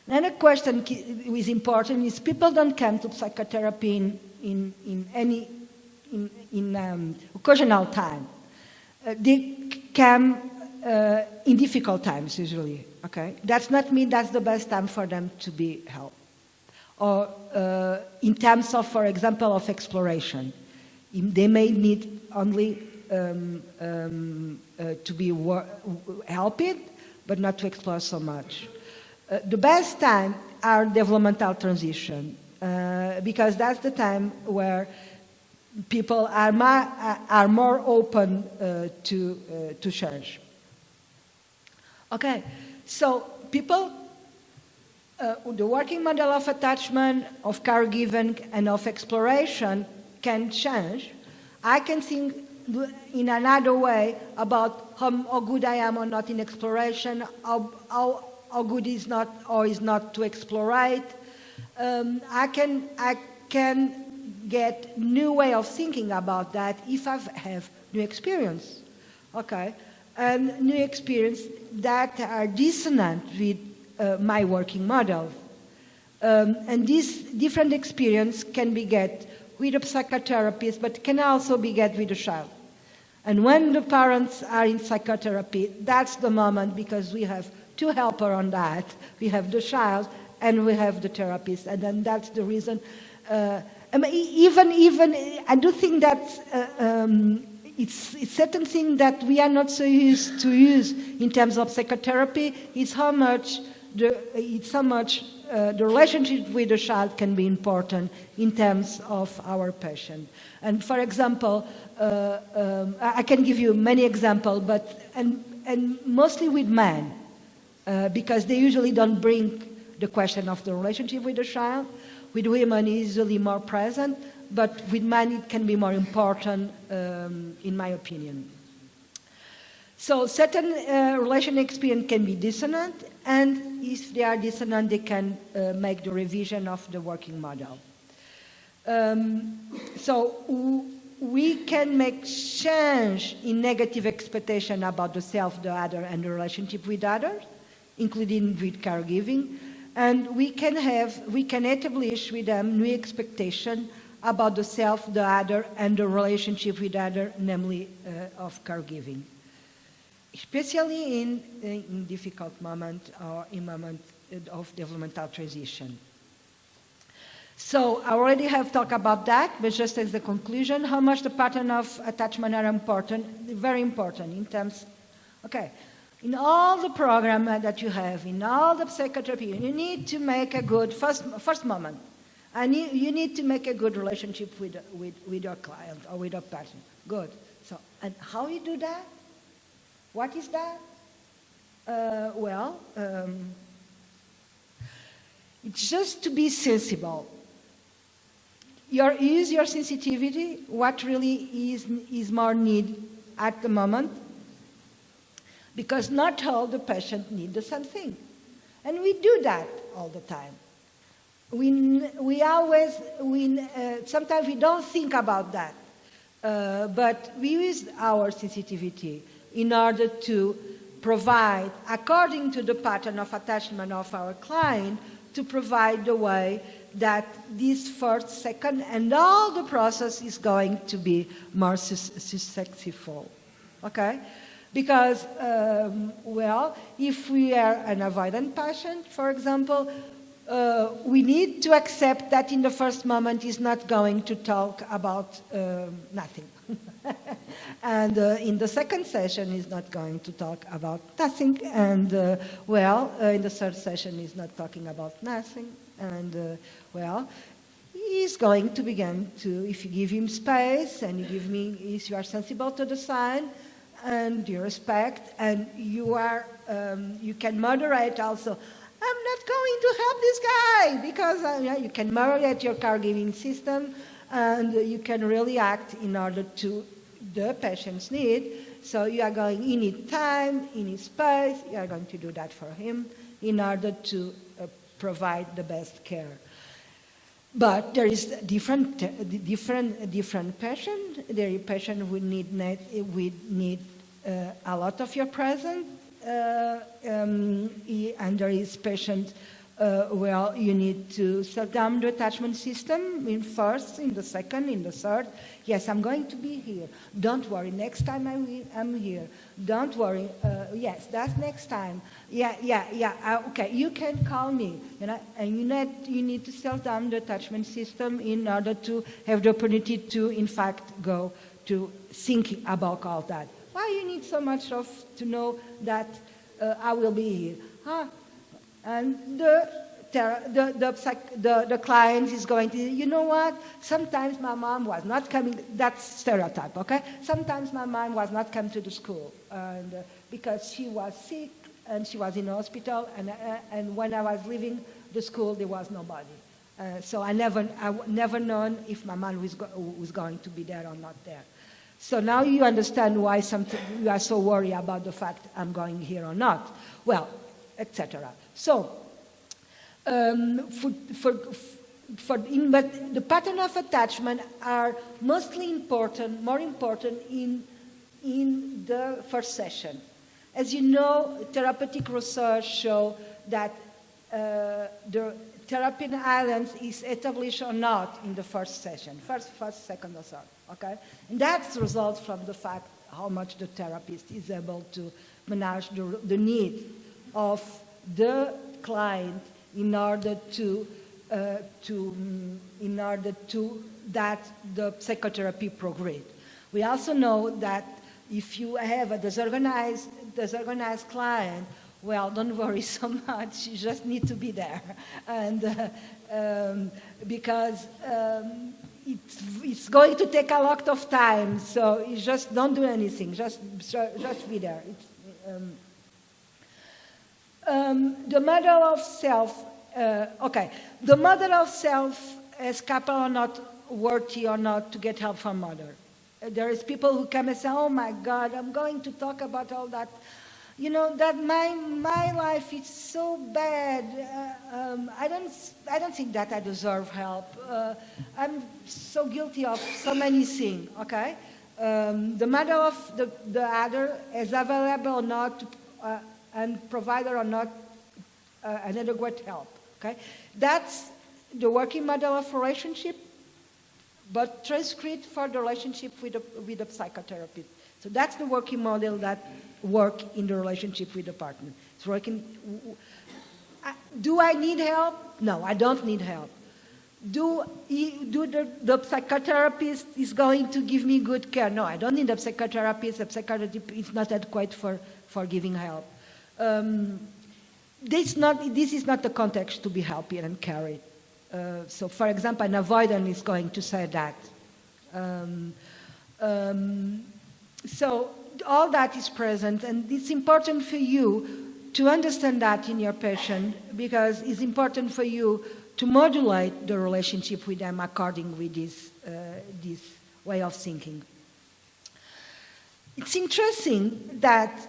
Another question is important is people don't come to psychotherapy in occasional time. They come in difficult times usually. Okay, that's not mean that's the best time for them to be helped. Or in terms of, for example, of exploration, they may need only to be helped, but not to explore so much. The best time are developmental transition, because that's the time where people are more open to change. Okay, so people, the working model of attachment, of caregiving, and of exploration can change. I can think in another way about how good I am or not in exploration, how good is not or is not to explorate. I can get new way of thinking about that if I have new experience, okay, and new experience that are dissonant with my working model, and this different experience can be get with a psychotherapist, but can also be get with a child. And when the parents are in psychotherapy, that's the moment, because we have two helpers on that. We have the child and we have the therapist, and then that's the reason. Even I do think that it's certain thing that we are not so used to use in terms of psychotherapy is how much the relationship with the child can be important in terms of our patient. And for example, I can give you many examples, but and mostly with men, because they usually don't bring the question of the relationship with the child. With women, it's usually more present, but with men, it can be more important, in my opinion. So certain relation experience can be dissonant, and if they are dissonant, they can make the revision of the working model. So we can make change in negative expectation about the self, the other, and the relationship with others, including with caregiving. And we can establish with them new expectation about the self, the other, and the relationship with other, namely of caregiving, especially in difficult moments or in moments of developmental transition. So I already have talked about that, but just as the conclusion, how much the pattern of attachment are important, very important in terms, okay, in all the program that you have, in all the psychotherapy, you need to make a good first moment. And you need to make a good relationship with your client or with your patient. Good. So, and how you do that? What is that? It's just to be sensible. Use your sensitivity, what really is more need at the moment, because not all the patients need the same thing. And we do that all the time. Sometimes we don't think about that, but we use our sensitivity in order to provide, according to the pattern of attachment of our client, to provide the way that this first, second, and all the process is going to be more successful, okay? Because, if we are an avoidant patient, for example, we need to accept that in the first moment is not going to talk about nothing. And in the second session is not going to talk about nothing. And, in the third session is not talking about nothing. And, he's going to begin to, if you give him space and if you are sensible to the sign, and you respect, and you can moderate also. I'm not going to help this guy, because you can moderate your caregiving system, and you can really act in order to the patient's need. So you need time, you need space, you are going to do that for him in order to provide the best care. But there is different patient. There is patient who need a lot of your presence, and there is patient you need to set down the attachment system in first, in the second, in the third. Yes, I'm going to be here. Don't worry. Next time I'm here. Don't worry. Yes, that's next time. Yeah. Okay, you can call me. And you need to set down the attachment system in order to have the opportunity to, in fact, go to thinking about all that. Why you need so much to know that I will be here. Huh? And the client is going to, you know what, sometimes my mom was not coming, that's stereotype, okay? Sometimes my mom was not coming to the school and, because she was sick and she was in the hospital, and when I was leaving the school, there was nobody. So I never known if my mom was going to be there or not there. So now you understand why you are so worried about the fact I'm going here or not. Well, etc. So, but the pattern of attachment are mostly important, more important in the first session. As you know, therapeutic research show that the therapy in islands is established or not in the first session, first, second, or third, okay? And that results from the fact how much the therapist is able to manage the need of the client in order that the psychotherapy progress. We also know that if you have a disorganized client, well, don't worry so much. You just need to be there, and because it's going to take a lot of time. So you just don't do anything. Just be there. The model of self. Okay, the model of self as couple or not worthy or not to get help from mother. There is people who come and say, "Oh my God, I'm going to talk about all that." You know that my life is so bad. I don't think that I deserve help. I'm so guilty of so many things. Okay, the matter of the other is available or not, and provider or not an adequate help. Okay, that's the working model of relationship, but transcript for the relationship with the psychotherapist. So that's the working model that work in the relationship with the partner. It's working. Do I need help? No, I don't need help. Do the psychotherapist is going to give me good care? No, I don't need a psychotherapist. A psychotherapist is not adequate for giving help. This is not the context to be helped and carried. So, for example, an avoidant is going to say that. So all that is present, and it's important for you to understand that in your patient, because it's important for you to modulate the relationship with them according with this way of thinking. It's interesting that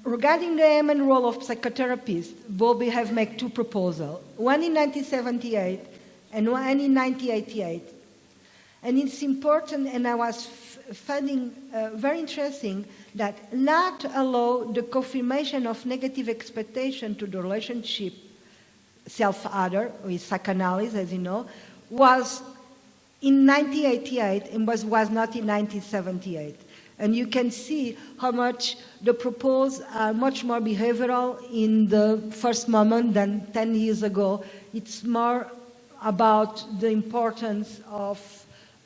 regarding the aim and role of psychotherapists, Bowlby have made two proposals, one in 1978 and one in 1988. And it's important, and I was finding very interesting, that not allow the confirmation of negative expectation to the relationship self-other, with psychoanalysis, as you know, was in 1988 and was not in 1978. And you can see how much the proposals are much more behavioral in the first moment than 10 years ago. It's more about the importance of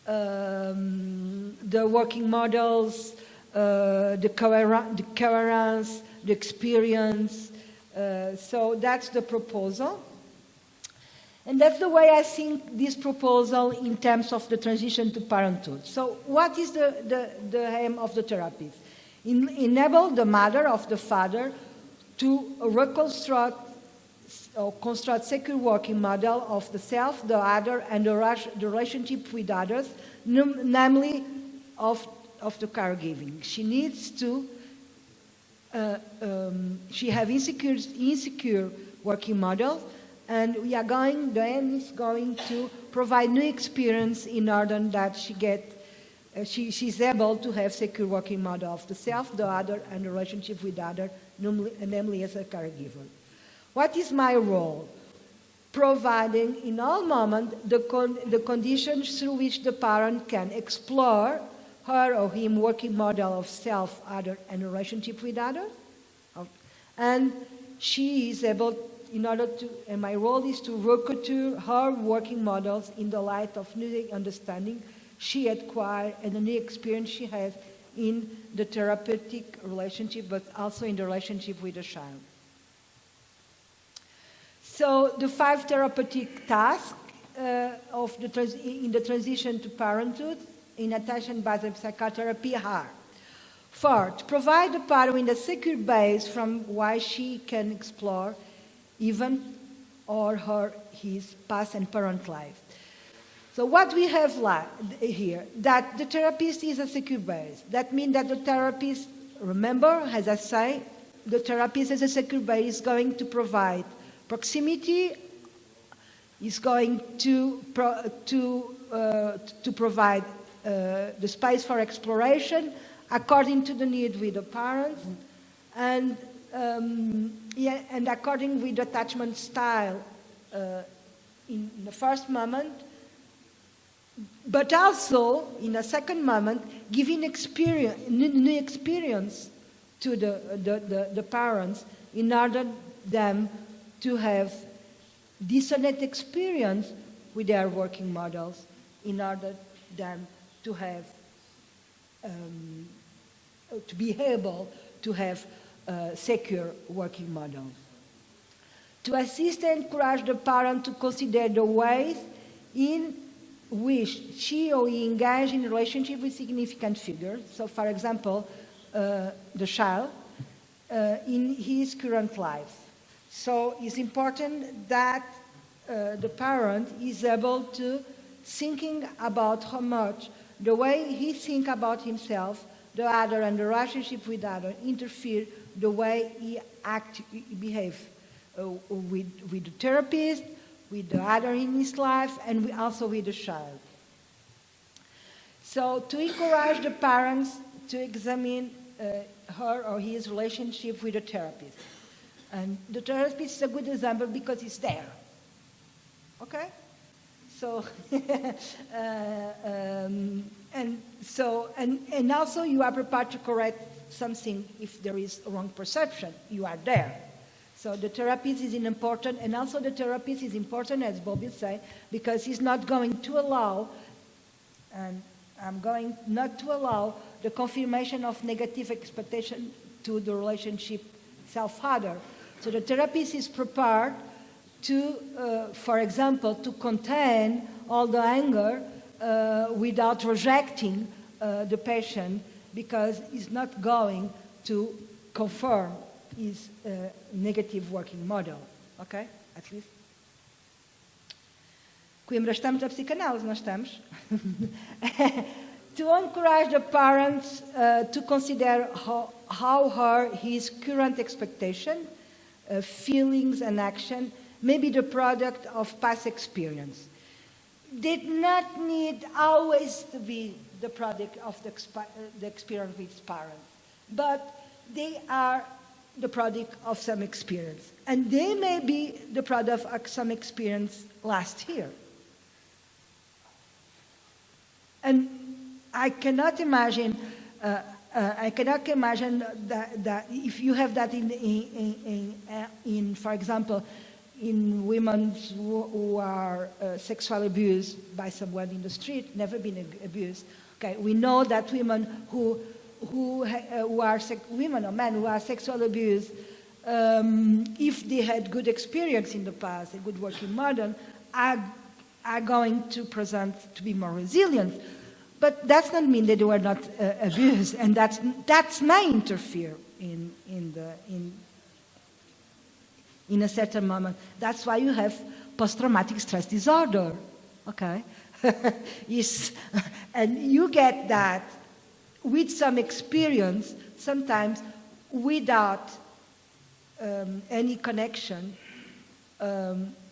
the working models, the coherence, the experience. So that's the proposal. And that's the way I think this proposal in terms of the transition to parenthood. So what is the aim of the therapist? Enable the mother of the father to reconstruct or construct secure working model of the self, the other, and the relationship with others, namely of the caregiving. She needs to, she have insecure working models, and the aim is going to provide new experience in order that she's able to have secure working model of the self, the other, and the relationship with the other, namely as a caregiver. What is my role? Providing in all moments the conditions through which the parent can explore her or him working model of self, other, and relationship with others. And she is able, and my role is to reconstruct her working models in the light of new understanding she acquired and the new experience she has in the therapeutic relationship, but also in the relationship with the child. So the 5 therapeutic tasks in the transition to parenthood in attention-based psychotherapy are: 4, to provide the parent with a secure base from why she can explore even or his past and parent life. So what we have here, that the therapist is a secure base. That means that the therapist, remember, as I say, the therapist as a secure base is going to provide proximity, is going to provide the space for exploration according to the need with the parents, and according with the attachment style in the first moment, but also in a second moment giving new experience to the parents in order them to have dissonant experience with their working models, in order them to have to be able to have secure working models. To assist and encourage the parent to consider the ways in which she or he engage in relationship with significant figures. So, for example, the child in his current life. So it's important that the parent is able to thinking about how much the way he thinks about himself, the other, and the relationship with the other interfere the way he behave with the therapist, with the other in his life, and also with the child. So to encourage the parents to examine her or his relationship with the therapist. And the therapist is a good example because it's there. Okay? So, and also you are prepared to correct something if there is a wrong perception. You are there. So the therapist is important, and also the therapist is important, as Bobby said, because he's not going to allow, and I'm going not to allow the confirmation of negative expectation to the relationship self-other. So the therapist is prepared to, for example, to contain all the anger without rejecting the patient, because he's not going to confirm his negative working model. Okay? At least. Coimbra, estamos a psicanálise, nós estamos. To encourage the parents to consider how his current expectation, feelings and action may be the product of past experience. Did not need always to be the product of the experience with parents, but they are the product of some experience. And they may be the product of some experience last year. And I cannot imagine that if you have that in for example, in women who are sexually abused by someone in the street, never been abused. Okay, we know that women who are women or men who are sexually abused, if they had good experience in the past, a good working model, are going to present to be more resilient. But that's not mean that they were not abused, and that may interfere in a certain moment. That's why you have post-traumatic stress disorder, okay? And you get that with some experience, sometimes without any connection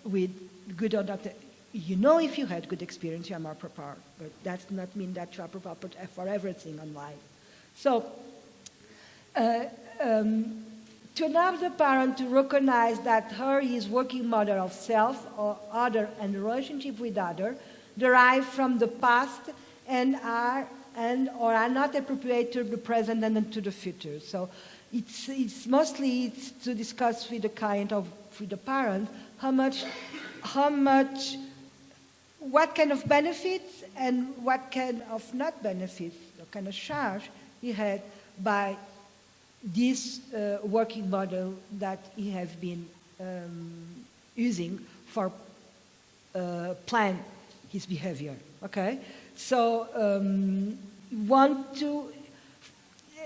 with good or not. You know, if you had good experience, you are more prepared, but that's not mean that you are prepared for everything in life. So, to enable the parent to recognize that his working model of self or other and relationship with other derive from the past and are not appropriate to the present and to the future. So it's mostly to discuss with the client or with the parent what kind of benefits and what kind of not benefits, what kind of charge he had by this working model that he has been using for plan his behavior. Okay, so want to,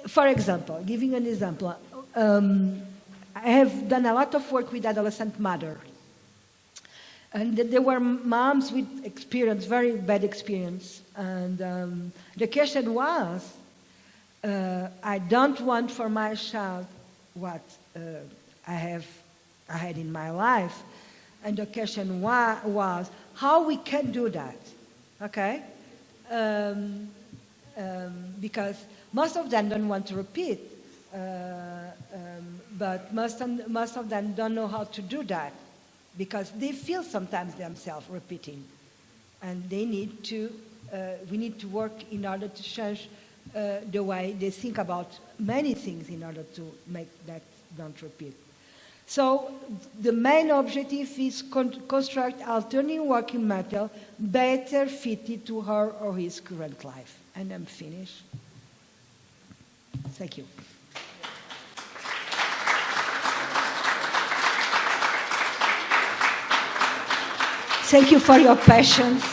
for example, giving an example, I have done a lot of work with adolescent mothers. And there were moms with experience, very bad experience. And the question was, I don't want for my child what I had in my life. And the question was, how we can do that, okay? Because most of them don't want to repeat, but most of them don't know how to do that, because they feel sometimes themselves repeating, and they need to. We need to work in order to change the way they think about many things in order to make that don't repeat. So the main objective is construct alternative working method better fitted to her or his current life. And I'm finished. Thank you. Thank you for your patience.